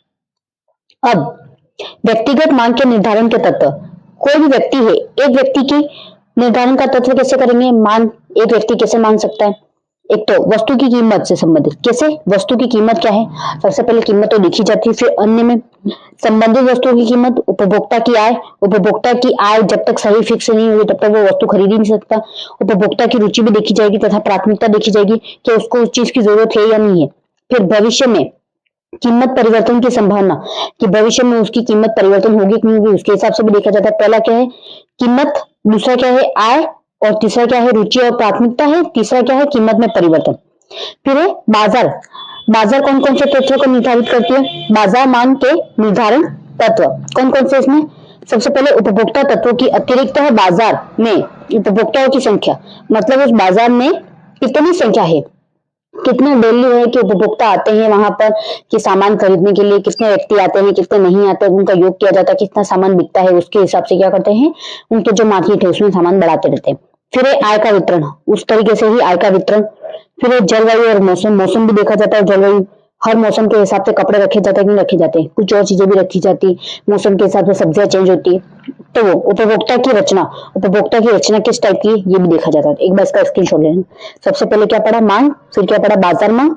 अब व्यक्तिगत मांग के निर्धारण के तत्व, कोई भी व्यक्ति है, एक व्यक्ति की निर्धारण का तत्व कैसे करेंगे, मांग एक व्यक्ति कैसे मांग सकता है, एक तो वस्तु की कीमत से संबंधित, कैसे, वस्तु की कीमत क्या है, सबसे पहले कीमत तो देखी जाती है, फिर अन्य में संबंधित वस्तुओं की कीमत, उपभोक्ता की आय, उपभोक्ता की आय जब तक सही फिक्स नहीं हुई तब तक वो वस्तु खरीद ही नहीं सकता, उपभोक्ता की रुचि भी देखी जाएगी तथा प्राथमिकता देखी जाएगी कि उसको उस चीज की जरूरत है या नहीं है। फिर भविष्य में कीमत परिवर्तन की संभावना, कि भविष्य में उसकी कीमत परिवर्तन होगी कि नहीं होगी, उसके हिसाब से भी देखा जाता है। पहला क्या है, कीमत, दूसरा क्या है, आय, और तीसरा क्या है, रुचि और प्राथमिकता है, तीसरा क्या है, कीमत में परिवर्तन। फिर है बाजार, बाजार कौन कौन से तत्वों को निर्धारित करती है, बाजार मांग के निर्धारण तत्व कौन कौन से, इसमें सबसे पहले उपभोक्ता तत्वों की अतिरिक्त है बाजार में उपभोक्ताओं की संख्या, मतलब उस बाजार में कितनी संख्या है, कितने डेली है कि उपभोक्ता आते हैं वहां पर कि सामान खरीदने के लिए, कितने व्यक्ति आते हैं, कितने नहीं आते, उनका योग किया जाता है, कितना सामान बिकता है, उसके हिसाब से क्या करते हैं, उनके जो मार्केट है उसमें सामान बढ़ाते रहते हैं। फिर है आय का वितरण, उस तरीके से ही आय का वितरण। फिर है जलवायु और मौसम, मौसम भी देखा जाता है, जलवायु हर मौसम के हिसाब से कपड़े रखे जाते हैं कि नहीं रखे जाते हैं, कुछ और चीजें भी रखी जाती है, मौसम के हिसाब से सब्जियां चेंज होती है। तो वो उपभोक्ता की रचना, उपभोक्ता की रचना किस टाइप की है ये भी देखा जाता है। एक बार इसका स्क्रीनशॉट लेना। सबसे पहले क्या पढ़ा, मांग, फिर क्या पढ़ा, बाजार मांग,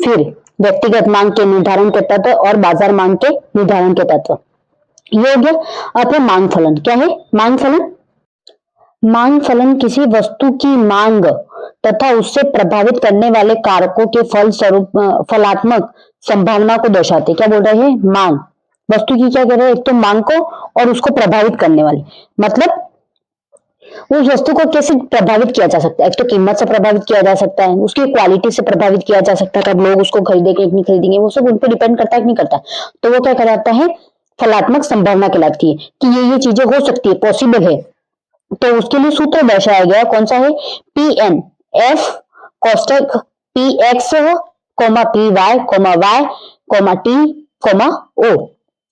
फिर व्यक्तिगत मांग के निर्धारण के तत्व और बाजार मांग के निर्धारण के तत्व। ये हो गया। अब है मांग फलन, क्या है मांग फलन, मांग फलन किसी वस्तु की मांग तथा उससे प्रभावित करने वाले कारकों के फल स्वरूप फलात्मक संभावना को दर्शाते, क्या बोल रहे हैं, मांग, वस्तु की क्या कह रहे हैं, एक तो मांग को और उसको प्रभावित करने वाली, मतलब उस वस्तु को कैसे प्रभावित किया जा सकता है, एक तो कीमत से प्रभावित किया जा सकता है, उसकी क्वालिटी से प्रभावित किया जा सकता है, कब लोग उसको खरीदेंगे नहीं खरीदेंगे वो सब उन पर डिपेंड करता है कि नहीं करता। तो वो क्या कहलाता है, फलात्मक संभावना कहलाती है कि ये चीजें हो सकती है, पॉसिबल है। तो उसके लिए सूत्र दर्शाया गया, कौन सा है, पी एन एफ कोष्टक P X comma P Y comma Y comma T comma O.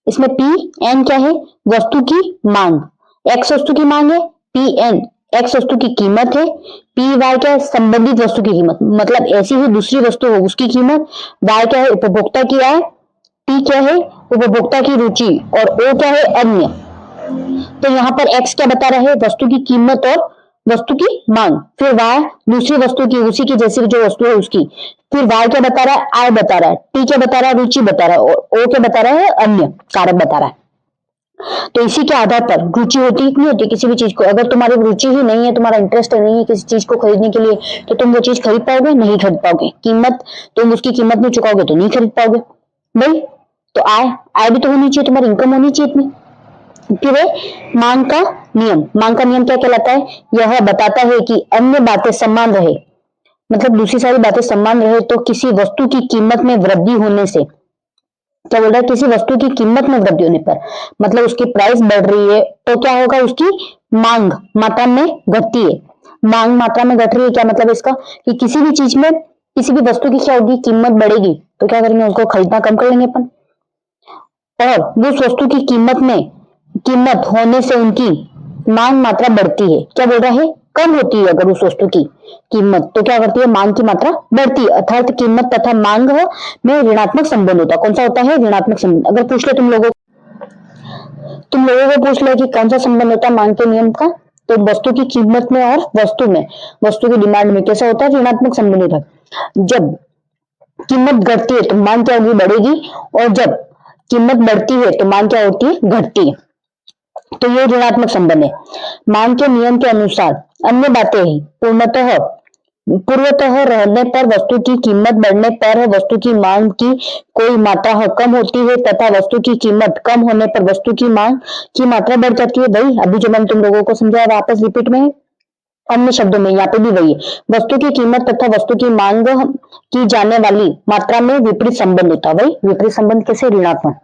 इसमें पी एन क्या है, वस्तु की मांग, एक्स वस्तु की मांग है, पी एन एक्स वस्तु की कीमत है, पी वाई क्या है, संबंधित वस्तु की कीमत, मतलब ऐसी ही दूसरी वस्तु हो उसकी कीमत, वाई क्या है, उपभोक्ता की आय, टी क्या है, उपभोक्ता की रुचि, और ओ क्या है, अन्य। तो यहाँ पर एक्स क्या बता रहा है, वस्तु की कीमत और वस्तु की मांग, फिर वाई दूसरी वस्तु की, उसी की जैसी जो वस्तु है उसकी, फिर वाई क्या बता रहा है, आय बता रहा है, टी क्या बता रहा है, रुचि बता रहा है, और ओ क्या बता रहा है, अन्य कारक बता रहा है। तो इसी के आधार पर रुचि होती है कि नहीं होती किसी भी चीज को, अगर तुम्हारी रुचि ही नहीं है, तुम्हारा इंटरेस्ट नहीं है किसी चीज को खरीदने के लिए, तो तुम वो चीज खरीद पाओगे, नहीं खरीद पाओगे। कीमत, तुम उसकी कीमत नहीं चुकाओगे तो नहीं खरीद पाओगे भाई। तो आय, आय भी तो होनी चाहिए, तुम्हारी इनकम होनी चाहिए इतनी। फिर मांग का नियम, मांग का नियम क्या कहलाता है, यह बताता है कि अन्य बातें समान रहे, मतलब दूसरी सारी बातें समान रहे तो किसी वस्तु की कीमत में वृद्धि होने से, क्या बोल रहा है, किसी वस्तु की कीमत में वृद्धि होने पर, मतलब उसकी प्राइस बढ़ रही है तो क्या होगा, उसकी मांग मात्रा में घटती है। मांग मात्रा में घट रही है, क्या मतलब इसका, कि किसी भी चीज में, किसी भी वस्तु की क्या होगी, कीमत बढ़ेगी, तो क्या करेंगे, उसको खरीदना कम कर लेंगे अपन, और उस वस्तु की कीमत होने से उनकी मांग मात्रा बढ़ती है। क्या बोल रहा है, कम होती है अगर उस वस्तु की कीमत, तो क्या करती है, मांग की मात्रा बढ़ती है, अर्थात कीमत तथा मांग में ऋणात्मक संबंध होता है। कौन सा होता है, ऋणात्मक संबंध। अगर पूछ ले तुम लोगों को पूछ ले कि कौन सा संबंध होता है मांग के नियम का, तो वस्तु की कीमत में और वस्तु की डिमांड में कैसा होता है, ऋणात्मक संबंध होता है। जब कीमत घटती है तो मांग क्या होगी, बढ़ेगी, और जब कीमत बढ़ती है तो मांग क्या होती है, घटती है। तो ये ऋणात्मक संबंध है। मांग के नियम के अनुसार अन्य बातें ही पूर्वतः रहने पर वस्तु की कीमत बढ़ने पर वस्तु की मांग की कोई मात्रा कम होती है, तथा वस्तु की कीमत कम होने पर वस्तु की मांग की मात्रा बढ़ जाती है। भाई अभी जो मैंने तुम लोगों को समझाया वापस रिपीट में, अन्य शब्दों में यहाँ पे भी वही है, वस्तु की कीमत तथा वस्तु की मांग की जाने वाली मात्रा में विपरीत संबंध होता है। वही विपरीत संबंध कैसे? ऋणात्मक,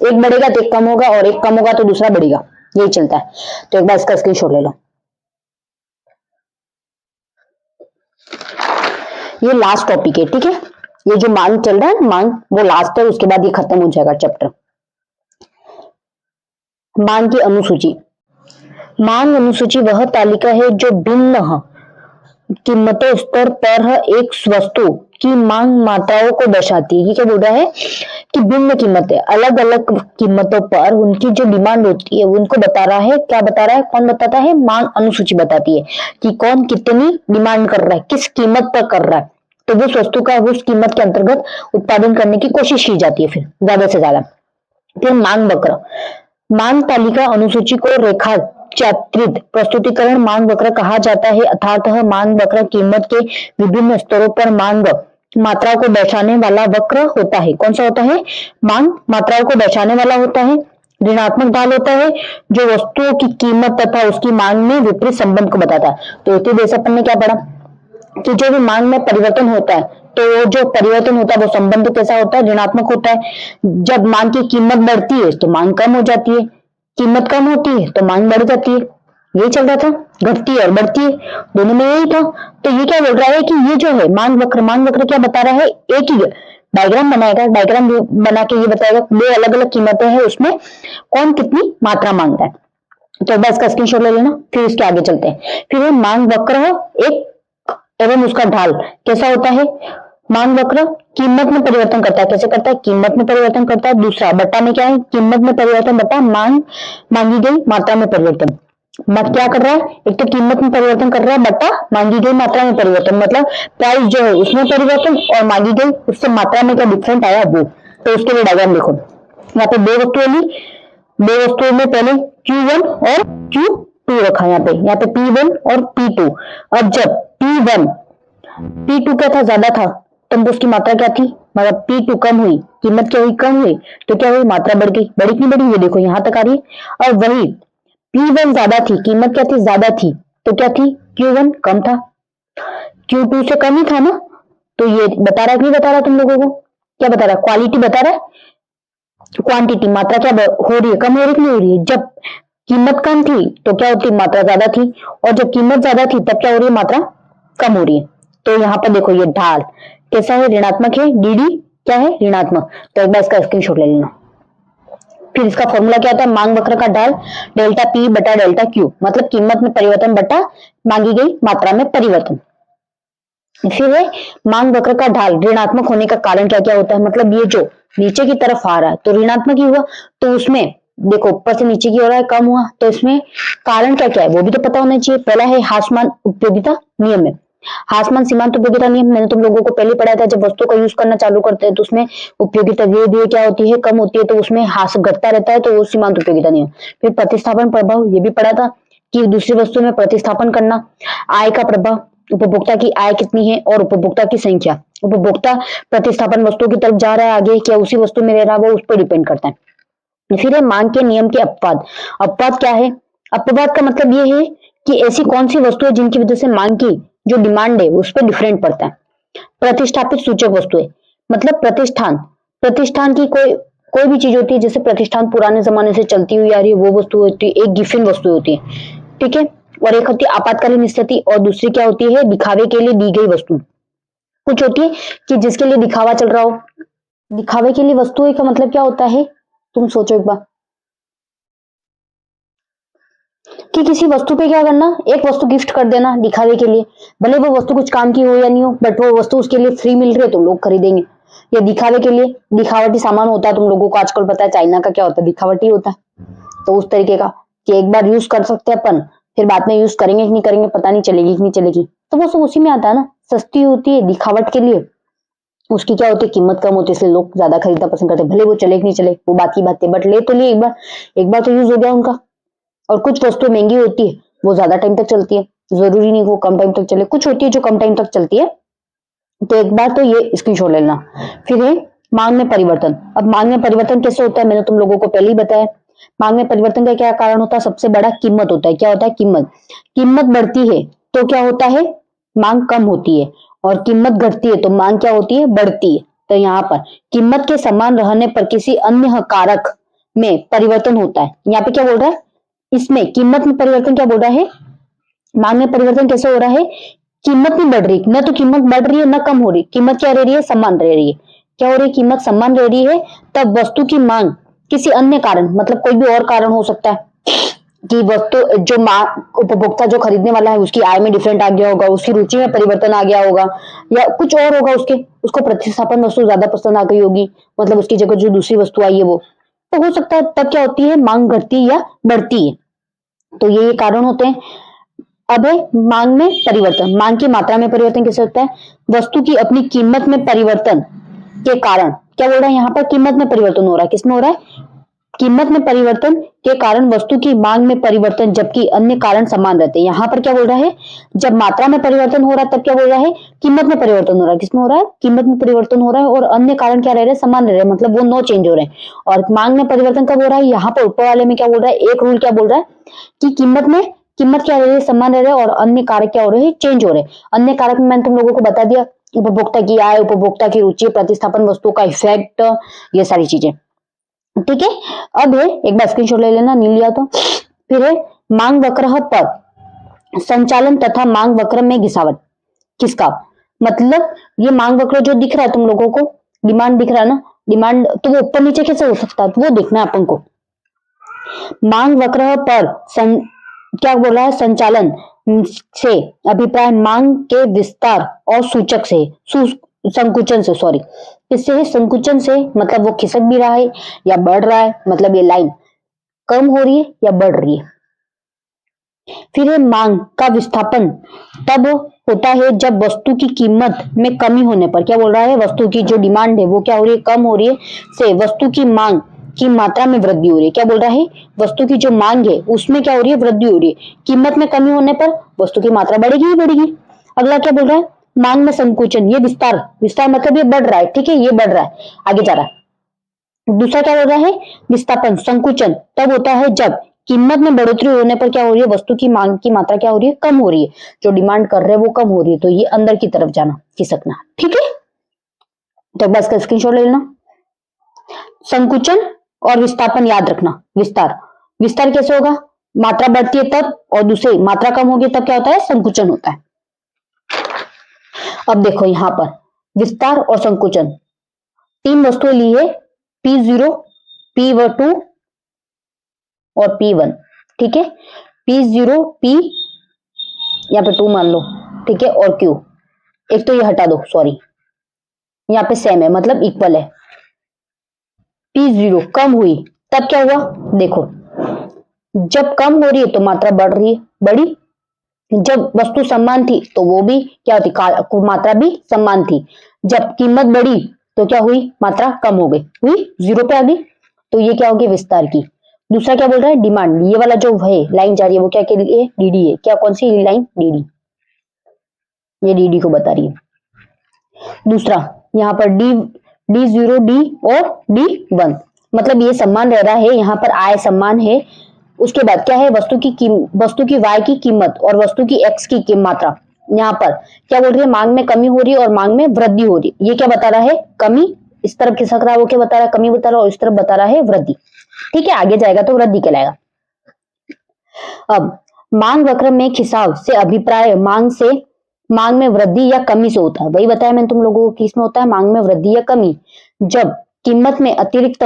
एक बढ़ेगा तो एक कम होगा और एक कम होगा तो दूसरा बढ़ेगा, यही चलता है। तो एक बार इसका स्क्रीनशॉट ले लो। ये लास्ट टॉपिक है, ठीक है। ये जो मांग चल रहा है, मांग वो लास्ट है, उसके बाद ये खत्म हो जाएगा चैप्टर। मांग की अनुसूची। मांग अनुसूची वह तालिका है जो भिन्न कीमतों स्तर पर एक वस्तु की मांग मात्राओं को दर्शाती है। ये क्या बोल रहा है कि भिन्न कीमतें, अलग अलग कीमतों पर उनकी जो डिमांड होती है उनको बता रहा है। क्या बता रहा है? कौन बताता है? मांग अनुसूची बताती है कि कौन कितनी डिमांड कर रहा है, किस कीमत पर कर रहा है, तो उस वस्तु का उस कीमत के अंतर्गत उत्पादन करने की कोशिश की जाती है, फिर ज्यादा से ज्यादा। फिर मांग वक्र। मांग तालिका अनुसूची को रेखा चित्रित प्रस्तुतिकरण मांग वक्र कहा जाता है, अर्थात मांग वक्र कीमत के विभिन्न स्तरों पर मांग मात्राओं को दर्शाने वाला वक्र होता है। कौन सा होता है? मांग मात्राओं को दर्शाने वाला होता है। ऋणात्मक ढाल होता है जो वस्तुओं की कीमत तथा उसकी मांग में विपरीत संबंध को बताता है। तो इतने देश अपन ने क्या पढ़ा कि जो भी मांग में परिवर्तन होता है, तो जो परिवर्तन होता है वो संबंध कैसा होता है? ऋणात्मक होता है। जब मांग की कीमत बढ़ती है तो मांग कम हो जाती है, कीमत कम होती है तो मांग बढ़ जाती है। यही चल रहा था, घटती है और बढ़ती है, दोनों में यही था। तो ये क्या बोल रहा है कि ये जो है मांग वक्र क्या बता रहा है? एक ही डायग्राम बनाएगा, डायग्राम बना के ये बताएगा दो अलग अलग कीमतें हैं, उसमें कौन कितनी मात्रा मांग रहा है। तो बस का स्क्रीनशॉट ले लेना, फिर इसके आगे चलते हैं। फिर मांग वक्र एक एवं उसका ढाल कैसा होता है? मांग वक्र कीमत में परिवर्तन करता है। कैसे करता है? कीमत में परिवर्तन करता है। दूसरा बट्टा में क्या है? कीमत में परिवर्तन बट्टा मांग मांगी गई मात्रा में परिवर्तन। मत क्या कर रहा है? एक तो कीमत में परिवर्तन कर रहा है, बट्टा मांगी गई मात्रा में परिवर्तन, मतलब प्राइस जो है उसमें परिवर्तन और मांगी गई उससे मात्रा में क्या डिफरेंट आया वो। तो उसके लिए डायग्राम देखो, यहाँ पे दो वस्तुएं ली, दो वस्तुओं में पहले Q1 और Q2 रखा, यहाँ पे P1 और P2। अब जब P2 क्या था? ज्यादा था, तब उसकी मात्रा क्या थी? मतलब P2 कम हुई, कीमत क्या हुई? कम हुई, तो क्या हुई? मात्रा बढ़ गई। बढ़ी नहीं बढ़ी? ये देखो यहां तक आ रही है। और वही P1 ज्यादा थी, कीमत क्या थी? ज्यादा थी, तो क्या थी? Q1 कम था, Q2 से कम ही था ना। तो ये बता रहा है कि नहीं बता रहा तुम लोगों को? क्या बता रहा है? क्वालिटी बता रहा है, क्वांटिटी मात्रा क्या हो रही है? कम हो रही है कि नहीं हो रही है? जब कीमत कम थी तो क्या होती? मात्रा ज्यादा थी, और जब कीमत ज्यादा थी तब क्या हो रही है? मात्रा कम हो रही है। तो यहाँ पर देखो ये ढाल कैसा है? ऋणात्मक है। डी क्या है? ऋणात्मक। तो एक बार इसका स्क्रीनशॉट ले लेना। फिर इसका फॉर्मूला क्या होता है? मांग वक्र का ढाल डेल्टा P बटा डेल्टा Q, मतलब कीमत में परिवर्तन बटा मांगी गई मात्रा में परिवर्तन। फिर है मांग वक्र का ढाल ऋणात्मक होने का कारण क्या क्या होता है? मतलब ये जो नीचे की तरफ आ रहा है तो ऋणात्मक ही हुआ, तो उसमें देखो ऊपर से नीचे की हो रहा है, कम हुआ, तो इसमें कारण क्या क्या है वो भी तो पता होना चाहिए। पहला है हासमान उपयोगिता नियम है। हासमान सीमांत उपयोगिता नियम मैंने तुम लोगों को पहले पढ़ाया था। जब वस्तु का यूज करना चालू करते हैं तो उसमें उपयोगिता धीरे धीरे क्या होती है? कम होती है, तो उसमें हास घटता रहता है, तो वो सीमांत उपयोगिता नियम। फिर प्रतिस्थापन प्रभाव, ये भी पढ़ा था कि दूसरी वस्तु में प्रतिस्थापन करना। आय का प्रभाव, उपभोक्ता की आय कितनी है और उपभोक्ता की संख्या। उपभोक्ता प्रतिस्थापन वस्तु की तरफ जा रहा है आगे, क्या उसी वस्तु में रह रहा है, वो उस पर डिपेंड करता है। फिर है मांग के नियम के अपवाद। अपवाद क्या है? अपवाद का मतलब ये है कि ऐसी कौन सी वस्तु है जिनकी वजह से मांग की जो डिमांड है उस पर डिफरेंट पड़ता है। प्रतिष्ठापित सूचक वस्तुएं, मतलब प्रतिष्ठान, प्रतिष्ठान की कोई भी चीज होती है, जैसे प्रतिष्ठान पुराने जमाने से चलती हुई आ रही है वो वस्तु होती है, एक गिफिन वस्तु होती है, ठीक है। और एक होती है आपातकालीन स्थिति, और दूसरी क्या होती है? दिखावे के लिए दी गई वस्तु। कुछ होती है कि जिसके लिए दिखावा चल रहा हो। दिखावे के लिए वस्तु का मतलब क्या होता है? तुम सोचो एक बार कि किसी वस्तु पे क्या करना, एक वस्तु गिफ्ट कर देना दिखावे के लिए, भले वो वस्तु कुछ काम की हो या नहीं हो, बट वो वस्तु उसके लिए फ्री मिल रही है तो लोग खरीदेंगे। या दिखावे के लिए दिखावटी सामान होता है, तुम लोगों को आजकल पता है चाइना का क्या होता है? दिखावटी होता है। तो उस तरीके का कि एक बार यूज कर सकते हैं अपन, फिर बाद में यूज करेंगे कि नहीं करेंगे पता नहीं, चलेगी कि नहीं चलेगी, तो वो सब उसी में आता है ना। सस्ती होती है दिखावट के लिए, उसकी क्या होती है? कीमत कम होती है, इसलिए लोग ज्यादा खरीदना पसंद करते हैं, भले वो चले कि नहीं चले वो बात की बात है, बट ले तो लिए एक बार तो यूज हो गया उनका। और कुछ वस्तु महंगी होती है वो ज्यादा टाइम तक चलती है, जरूरी नहीं वो कम टाइम तक चले, कुछ होती है जो कम टाइम तक चलती है। तो एक बार तो ये स्क्रीनशॉट ले लेना। फिर है मांग में परिवर्तन। अब मांग में परिवर्तन कैसे होता है मैंने तुम लोगों को पहले ही बताया मांग में परिवर्तन का क्या कारण होता है? सबसे बड़ा कीमत होता है। क्या होता है? कीमत। कीमत बढ़ती है तो क्या होता है? मांग कम होती है, और कीमत घटती है तो मांग क्या होती है? बढ़ती है। तो यहाँ पर कीमत के समान रहने पर किसी अन्य कारक में परिवर्तन होता है। यहाँ पे क्या बोल रहा है? इसमें कीमत में परिवर्तन क्या बोल रहा है? मांग में परिवर्तन कैसे हो रहा है? कीमत नहीं बढ़ रही, न तो कीमत बढ़ रही है न कम हो रही, कीमत क्या रह रही है? समान रह रही है। क्या हो रही है? कीमत समान रह रही है। तब वस्तु की मांग किसी अन्य कारण, मतलब कोई भी और कारण हो सकता है कि वस्तु जो उपभोक्ता जो खरीदने वाला है उसकी आय में डिफरेंट आ गया होगा, उसकी रुचि में परिवर्तन आ गया होगा, या कुछ और होगा, उसको प्रतिस्थापन वस्तु ज्यादा पसंद आ गई होगी, मतलब उसकी जगह जो दूसरी वस्तु आई है वो, तो हो सकता है तब क्या होती है? मांग घटती या बढ़ती है। तो ये कारण होते हैं। अब है मांग में परिवर्तन। मांग की मात्रा में परिवर्तन कैसे होता है? वस्तु की अपनी कीमत में परिवर्तन के कारण, क्या बोल रहा है यहाँ पर? कीमत में परिवर्तन हो रहा है। किसमें हो रहा है? कीमत में परिवर्तन के कारण वस्तु की मांग में परिवर्तन, जबकि अन्य कारण समान रहते हैं। यहाँ पर क्या बोल रहा है? जब मात्रा में परिवर्तन हो रहा है तब क्या बोल रहा है? कीमत में परिवर्तन हो रहा है। किसमें हो रहा है? कीमत में परिवर्तन हो रहा है, और अन्य कारण क्या रह रहे हैं? समान रह रहे हैं, मतलब वो नो चेंज हो रहे हैं। और मांग में परिवर्तन कब हो रहा है? यहाँ पर ऊपर वाले में क्या बोल रहा है? एक रूल क्या बोल रहा है कि कीमत क्या रह रही है? समान रह रहे हैं, और अन्य कारक क्या हो रहे हैं? चेंज हो रहे हैं। अन्य कारक में मैंने तुम लोगों को बता दिया, उपभोक्ता की आय, उपभोक्ता की रुचि, प्रतिस्थापन वस्तु का इफेक्ट, ये सारी चीजें। ठीक है। अब है, एक बार स्क्रीनशॉट ले लेना, नहीं लिया तो। फिर है मांग वक्र पर संचालन तथा मांग वक्र में घिसावट। किसका? मतलब ये मांग वक्र जो दिख रहा है तुम लोगों को, डिमांड दिख रहा है ना, डिमांड, तो वो ऊपर नीचे कैसे हो सकता है? तो वो देखना है अपन को। मांग वक्र पर क्या बोला है? संचालन से अभिप्राय मांग के विस्तार और सूचक से संकुचन से, सॉरी, इससे है संकुचन से, मतलब वो खिसक भी रहा है या बढ़ रहा है, मतलब ये लाइन कम हो रही है या बढ़ रही है। फिर है मांग का विस्थापन तब होता है जब वस्तु की कीमत में कमी होने पर, क्या बोल रहा है? वस्तु की जो डिमांड है वो क्या हो रही है? कम हो रही है, से वस्तु की मांग की मात्रा में वृद्धि हो रही है। क्या बोल रहा है? वस्तु की जो मांग है उसमें क्या हो रही है? वृद्धि हो रही है। कीमत में कमी होने पर वस्तु की मात्रा बढ़ेगी ही बढ़ेगी। अगला क्या बोल रहा है? मांग में संकुचन, ये विस्तार, विस्तार मतलब ये बढ़ रहा है। ठीक है, ये बढ़ रहा है, आगे जा रहा है। दूसरा क्या हो रहा है? विस्थापन, संकुचन तब होता है जब कीमत में बढ़ोतरी होने पर क्या हो रही है? वस्तु की मांग की मात्रा क्या हो रही है? कम हो रही है। जो डिमांड कर रहे हैं वो कम हो रही है, तो ये अंदर की तरफ जाना, खिसकना। ठीक है, तो बस का स्क्रीनशॉट ले लेना। संकुचन और विस्थापन याद रखना। विस्तार, विस्तार कैसे होगा? मात्रा बढ़ती है तब, और दूसरी मात्रा कम होगी तब क्या होता है? संकुचन होता है। अब देखो यहां पर विस्तार और संकुचन, तीन वस्तुएं ली है, P0, P2 और P1। ठीक है, P0, P यहाँ पे 2 मान लो, ठीक है, और Q, एक तो ये हटा दो, सॉरी, यहाँ पे सेम है, मतलब इक्वल है। P0 कम हुई तब क्या हुआ? देखो, जब कम हो रही है तो मात्रा बढ़ रही है, बढ़ी। जब वस्तु समान थी तो वो भी क्या होती? मात्रा भी समान थी। जब कीमत बढ़ी तो क्या हुई? मात्रा कम हो गई, हुई, 0 पे आ गई। तो ये क्या होगी? विस्तार की। दूसरा क्या बोल रहा है? डिमांड, ये वाला जो है लाइन जा रही है वो क्या के लिए? डीडी है। क्या, कौन सी लाइन? डीडी, ये डीडी को बता रही है। दूसरा यहाँ पर D0, D और D1, मतलब ये समान रह रहा है, यहाँ पर आय समान है। उसके बाद क्या है? वस्तु की Y की कीमत और वस्तु की X की मात्रा। यहाँ पर क्या बोल रही है? मांग में कमी हो रही है और मांग में वृद्धि हो रही है। ये क्या बता रहा है? कमी, इस तरफ खिसक रहा है, वो क्या बता रहा है? कमी बता रहा है, और इस तरफ बता रहा है वृद्धि। ठीक है, आगे जाएगा तो वृद्धि कहलाएगा। अब मांग वक्र में खिंचाव से अभिप्राय मांग में वृद्धि या कमी से होता है। वही बताया मैंने तुम लोगों को, किसमें होता है? मांग में वृद्धि या कमी। जब कीमत में अतिरिक्त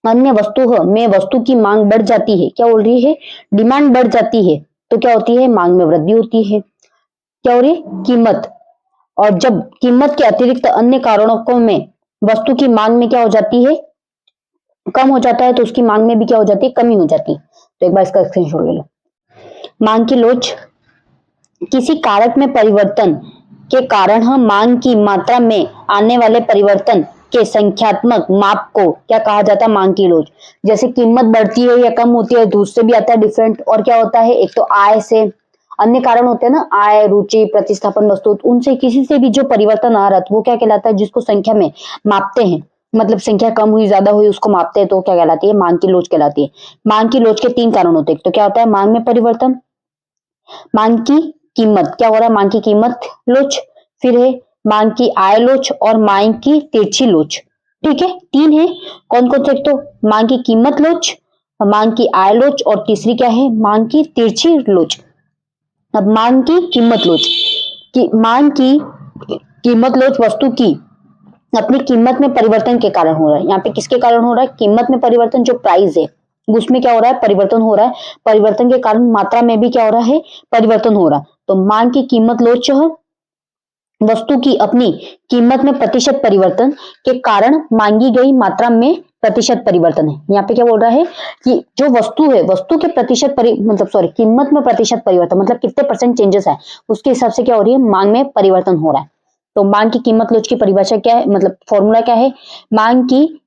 अन्य वस्तु में वस्तु की मांग बढ़ जाती है, क्या बोल रही है? डिमांड बढ़ जाती है, तो क्या होती है? मांग में वृद्धि होती है। क्या हो रही है? कीमत। और जब कीमत के अतिरिक्त अन्य कारणों में वस्तु की मांग में क्या हो जाती है? कम हो जाता है, तो उसकी मांग में भी क्या हो जाती है? कमी हो जाती है। तो एक बार इसका स्क्रीनशॉट ले लो। मांग की लोच, किसी कारक में परिवर्तन के कारण हम मांग की मात्रा में आने वाले परिवर्तन के संख्यात्मक माप को क्या कहा जाता है? मांग की लोच। जैसे कीमत बढ़ती है या कम होती है, दूध से भी आता है डिफरेंट, और क्या होता है? एक तो आय से, अन्य कारण होते हैं ना, आय, रुचि, प्रतिस्थापन वस्तु, उनसे किसी से भी जो परिवर्तन आ रहा है वो क्या कहलाता है? जिसको संख्या में मापते हैं मतलब संख्या कम हुई ज्यादा हुई उसको मापते हैं तो क्या कहलाती है, मांग की लोच कहलाती है। मांग की लोच के 3 कारण होते हैं। तो क्या होता है, मांग में परिवर्तन, मांग की कीमत, क्या हो रहा है, मांग की कीमत लोच, फिर है मांग की आय लोच और मांग की तिरछी लोच। ठीक है, 3 है। कौन कौन से, एक तो मांग की कीमत लोच, मांग की आय लोच और तीसरी क्या है, मांग की तिरछी लोच। अब मांग की कीमत लोच की, मांग की कीमत लोच वस्तु की अपनी कीमत में परिवर्तन के कारण हो रहा है। यहाँ पे किसके कारण हो रहा है, कीमत में परिवर्तन, जो प्राइस है उसमें क्या हो रहा है, परिवर्तन हो रहा है। परिवर्तन के कारण मात्रा में भी क्या हो रहा है, परिवर्तन हो रहा है। तो मांग की कीमत लोच वस्तु की अपनी कीमत में प्रतिशत परिवर्तन के कारण मांगी गई मात्रा में प्रतिशत परिवर्तन है। यहाँ पे क्या बोल रहा है कि जो वस्तु है, वस्तु के प्रतिशत मतलब सॉरी, कीमत में प्रतिशत परिवर्तन मतलब कितने परसेंट चेंजेस है, उसके हिसाब से क्या हो रही है, मांग में परिवर्तन हो रहा है। तो मांग की कीमत लोच की परिभाषा क्या है, मतलब फॉर्मूला क्या है, मांग की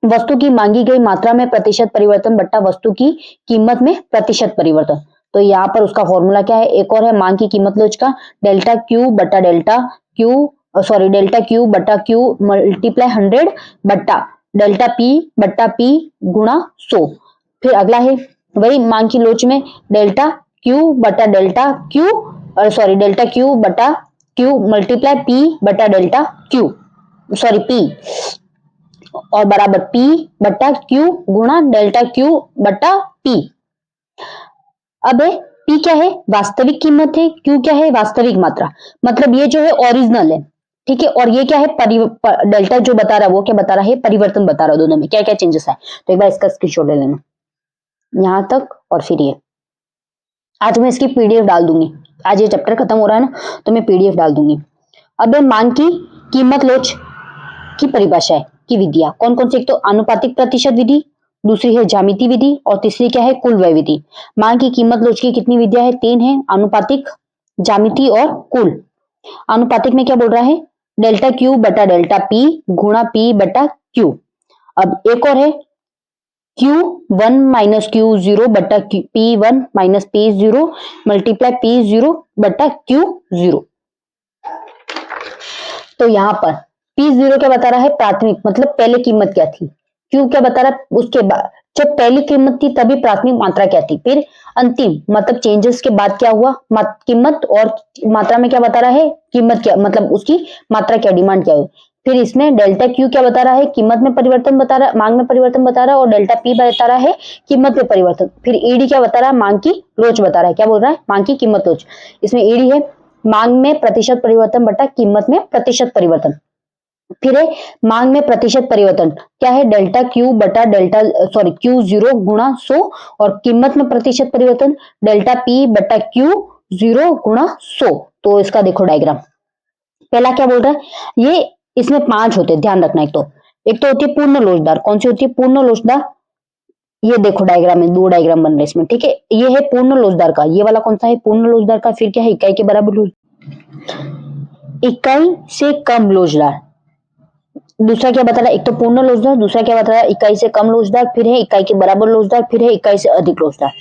वस्तु की मांगी गई मात्रा में प्रतिशत परिवर्तन बट्टा वस्तु की कीमत में प्रतिशत परिवर्तन। तो यहाँ पर उसका फॉर्मूला क्या है, एक और है मांग की कीमत लोच का, डेल्टा क्यू बट्टा delta Q, sorry delta Q बट्टा क्यू मल्टीप्लाई 100 बट्टा डेल्टा पी बट्टा पी गुणा 100। फिर अगला है वही मांग की लोच में डेल्टा क्यू बट्टा डेल्टा क्यू, और सॉरी डेल्टा क्यू बट्टा क्यू मल्टीप्लाई पी बट्टा डेल्टा क्यू, सॉरी पी, और बराबर पी बट्टा क्यू गुणा डेल्टा क्यू बट्टा पी। अब है पी क्या है, वास्तविक कीमत है, क्यू क्या है, वास्तविक मात्रा, मतलब ये जो है ओरिजिनल है। ठीक है, और ये क्या है, डेल्टा जो बता रहा है वो क्या बता रहा है, परिवर्तन बता रहा है, दोनों में क्या क्या चेंजेस है। तो एक बार इसका स्क्रीनशॉट ले लेना यहां तक, और फिर ये आज मैं इसकी पीडीएफ डाल दूंगी। आज ये चैप्टर खत्म हो रहा है ना, तो मैं पीडीएफ डाल दूंगी। अब है मांग की कीमत लोच की परिभाषा है की विधियां कौन कौन सी, एक तो आनुपातिक प्रतिशत विधि, दूसरी है ज्यामिति विधि और तीसरी क्या है, कुल व्यय विधि। मांग की कीमत लोच की कितनी विधियां है, 3 है, आनुपातिक, ज्यामिति और कुल। आनुपातिक में क्या बोल रहा है, डेल्टा क्यू बटा डेल्टा पी गुणा पी बटा क्यू। अब एक और है Q1 माइनस Q0 बटा P1 minus P0 multiply P0 बटा Q0। तो यहां पर P0 क्या बता रहा है, प्राथमिक, मतलब पहले कीमत क्या थी, Q क्या बता रहा है, उसके बाद जब पहली कीमत थी तभी प्राथमिक मात्रा क्या थी, फिर अंतिम मतलब चेंजेस के बाद क्या हुआ, कीमत और मात्रा में क्या बता रहा है, कीमत क्या मतलब उसकी मात्रा क्या, डिमांड क्या हुई। फिर इसमें डेल्टा क्यू क्या बता रहा है, कीमत में परिवर्तन बता रहा है, मांग में परिवर्तन बता रहा है, और डेल्टा पी बता रहा है कीमत में परिवर्तन। फिर ईडी क्या बता रहा है, मांग की लोच बता रहा है, क्या बोल रहा है, मांग की कीमत लोच। इसमें ईडी है मांग में प्रतिशत परिवर्तन बटा कीमत में प्रतिशत परिवर्तन। फिर है मांग में प्रतिशत परिवर्तन क्या है, डेल्टा क्यू बटा डेल्टा सॉरी Q0 गुणा 100, और कीमत में प्रतिशत परिवर्तन डेल्टा पी बटा Q0 गुणा 100। तो इसका देखो डायग्राम, पहला क्या बोल रहा है, ये इसमें 5 होते हैं, ध्यान रखना। एक तो होती है पूर्ण लोचदार, कौन सी होती है, पूर्ण लोचदार, ये देखो डायग्राम में 2 डायग्राम बन रहे हैं इसमें। ठीक है, ये है पूर्ण लोचदार का, ये वाला कौन सा है, पूर्ण लोचदार का। फिर क्या है, इकाई के बराबर इकाई से कम लोचदार। दूसरा क्या बता रहा है, एक तो पूर्ण लोचदार, दूसरा क्या बता रहा है, इकाई से कम लोचदार, फिर है इकाई के बराबर लोचदार, फिर है इकाई से अधिक लोचदार।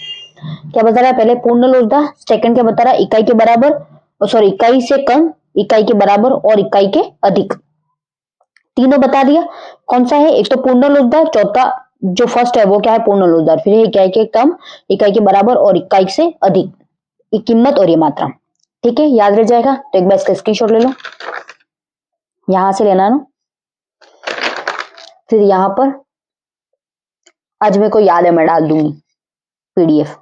क्या बता रहा है, पहले पूर्ण लोचदार, सेकंड क्या बता रहा है, इकाई के बराबर, सॉरी इकाई से कम, इकाई के बराबर और इकाई के अधिक। तीनों बता दिया कौन सा है, एक तो पूर्ण लोचदार, चौथा जो फर्स्ट है वो क्या है, पूर्ण लोचदार, फिर है इकाई के कम, इकाई के बराबर और इकाई से अधिक, कीमत और ये मात्रा। ठीक है, याद रह जाएगा। तो एक बार इसका स्क्रीनशॉट ले लो, यहां से लेना ना, फिर यहां पर आज मेरे को याद है मैं डाल दूंगी पीडीएफ।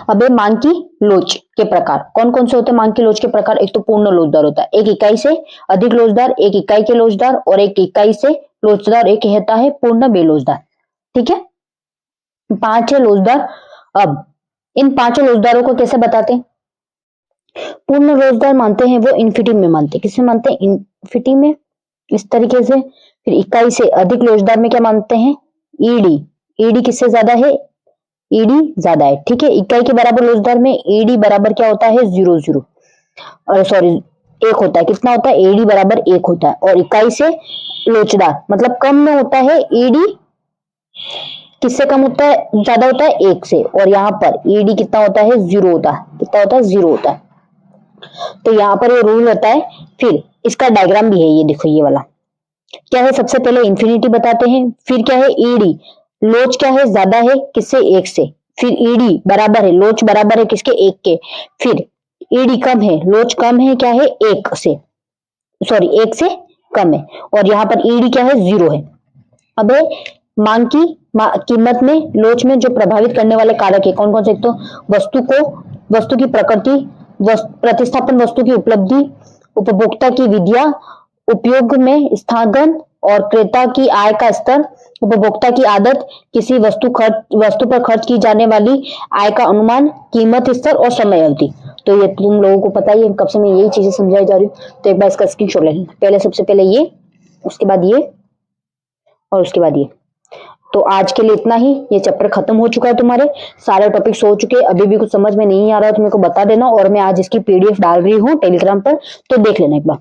अब मांग की लोच के प्रकार कौन कौन से होते हैं, मांग की लोच के प्रकार, एक तो पूर्ण लोचदार होता है, एक इकाई से अधिक लोचदार, एक इकाई के लोचदार, और एक इकाई से लोचदार, एक होता है पूर्ण बेलोचदार। ठीक है, 5 है लोचदार। अब इन 5 लोचदारों को कैसे बताते हैं, पूर्ण लोचदार मानते हैं वो इन्फिनिटी में मानते हैं, किससे मानते हैं, इन्फिनिटी में, इस तरीके से। फिर इकाई से अधिक लोचदार में क्या मानते हैं, ईडी, ईडी किससे ज्यादा है, ईडी ज्यादा है। ठीक है, इकाई के बराबर लोचदार में ईडी बराबर क्या होता है, 0 और सॉरी 1 होता है, कितना होता है, ईडी बराबर 1 होता है। और इकाई से लोचदार मतलब कम में होता है, ईडी किससे कम होता है, ज्यादा होता है 1 से, और यहाँ पर ईडी कितना होता है, 0 होता है, कितना होता है, 0 होता है। तो यहाँ पर ये रूल होता है। फिर इसका डायग्राम भी है, ये देखो ये वाला क्या है, सबसे पहले इंफिनिटी बताते हैं, फिर क्या है ईडी, लोच क्या है ज्यादा है किससे, एक से, फिर ईडी बराबर है, लोच बराबर है किसके, एक के, फिर ईडी कम है, लोच कम है क्या है, एक से, सॉरी एक से कम है, और यहाँ पर ईडी क्या है, 0 है। अब है मांग की कीमत में लोच में जो प्रभावित करने वाले कारक है कौन कौन से, एक तो वस्तु की प्रकृति, प्रतिस्थापन वस्तु की उपलब्धि, उपभोक्ता की विधियां, उपयोग में स्थागन और क्रेता की आय का स्तर, उपभोक्ता की आदत, किसी वस्तु पर खर्च की जाने वाली आय का अनुमान, कीमत स्तर और समय अवधि। तो ये तुम लोगों को पता ही है, कब से मैं यही चीजें समझाई जा रही हूँ, तो एक बार इसका स्क्रीनशॉट ले लेना, पहले सबसे पहले ये, उसके बाद ये, और उसके बाद ये। तो आज के लिए इतना ही, ये चैप्टर खत्म हो चुका है, तुम्हारे सारे टॉपिक्स हो चुके हैं। अभी भी कुछ समझ में नहीं आ रहा है तो मेरे को बता देना, और मैं आज इसकी पीडीएफ डाल रही हूँ टेलीग्राम पर, तो देख लेना एक बार।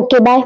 Okay bye.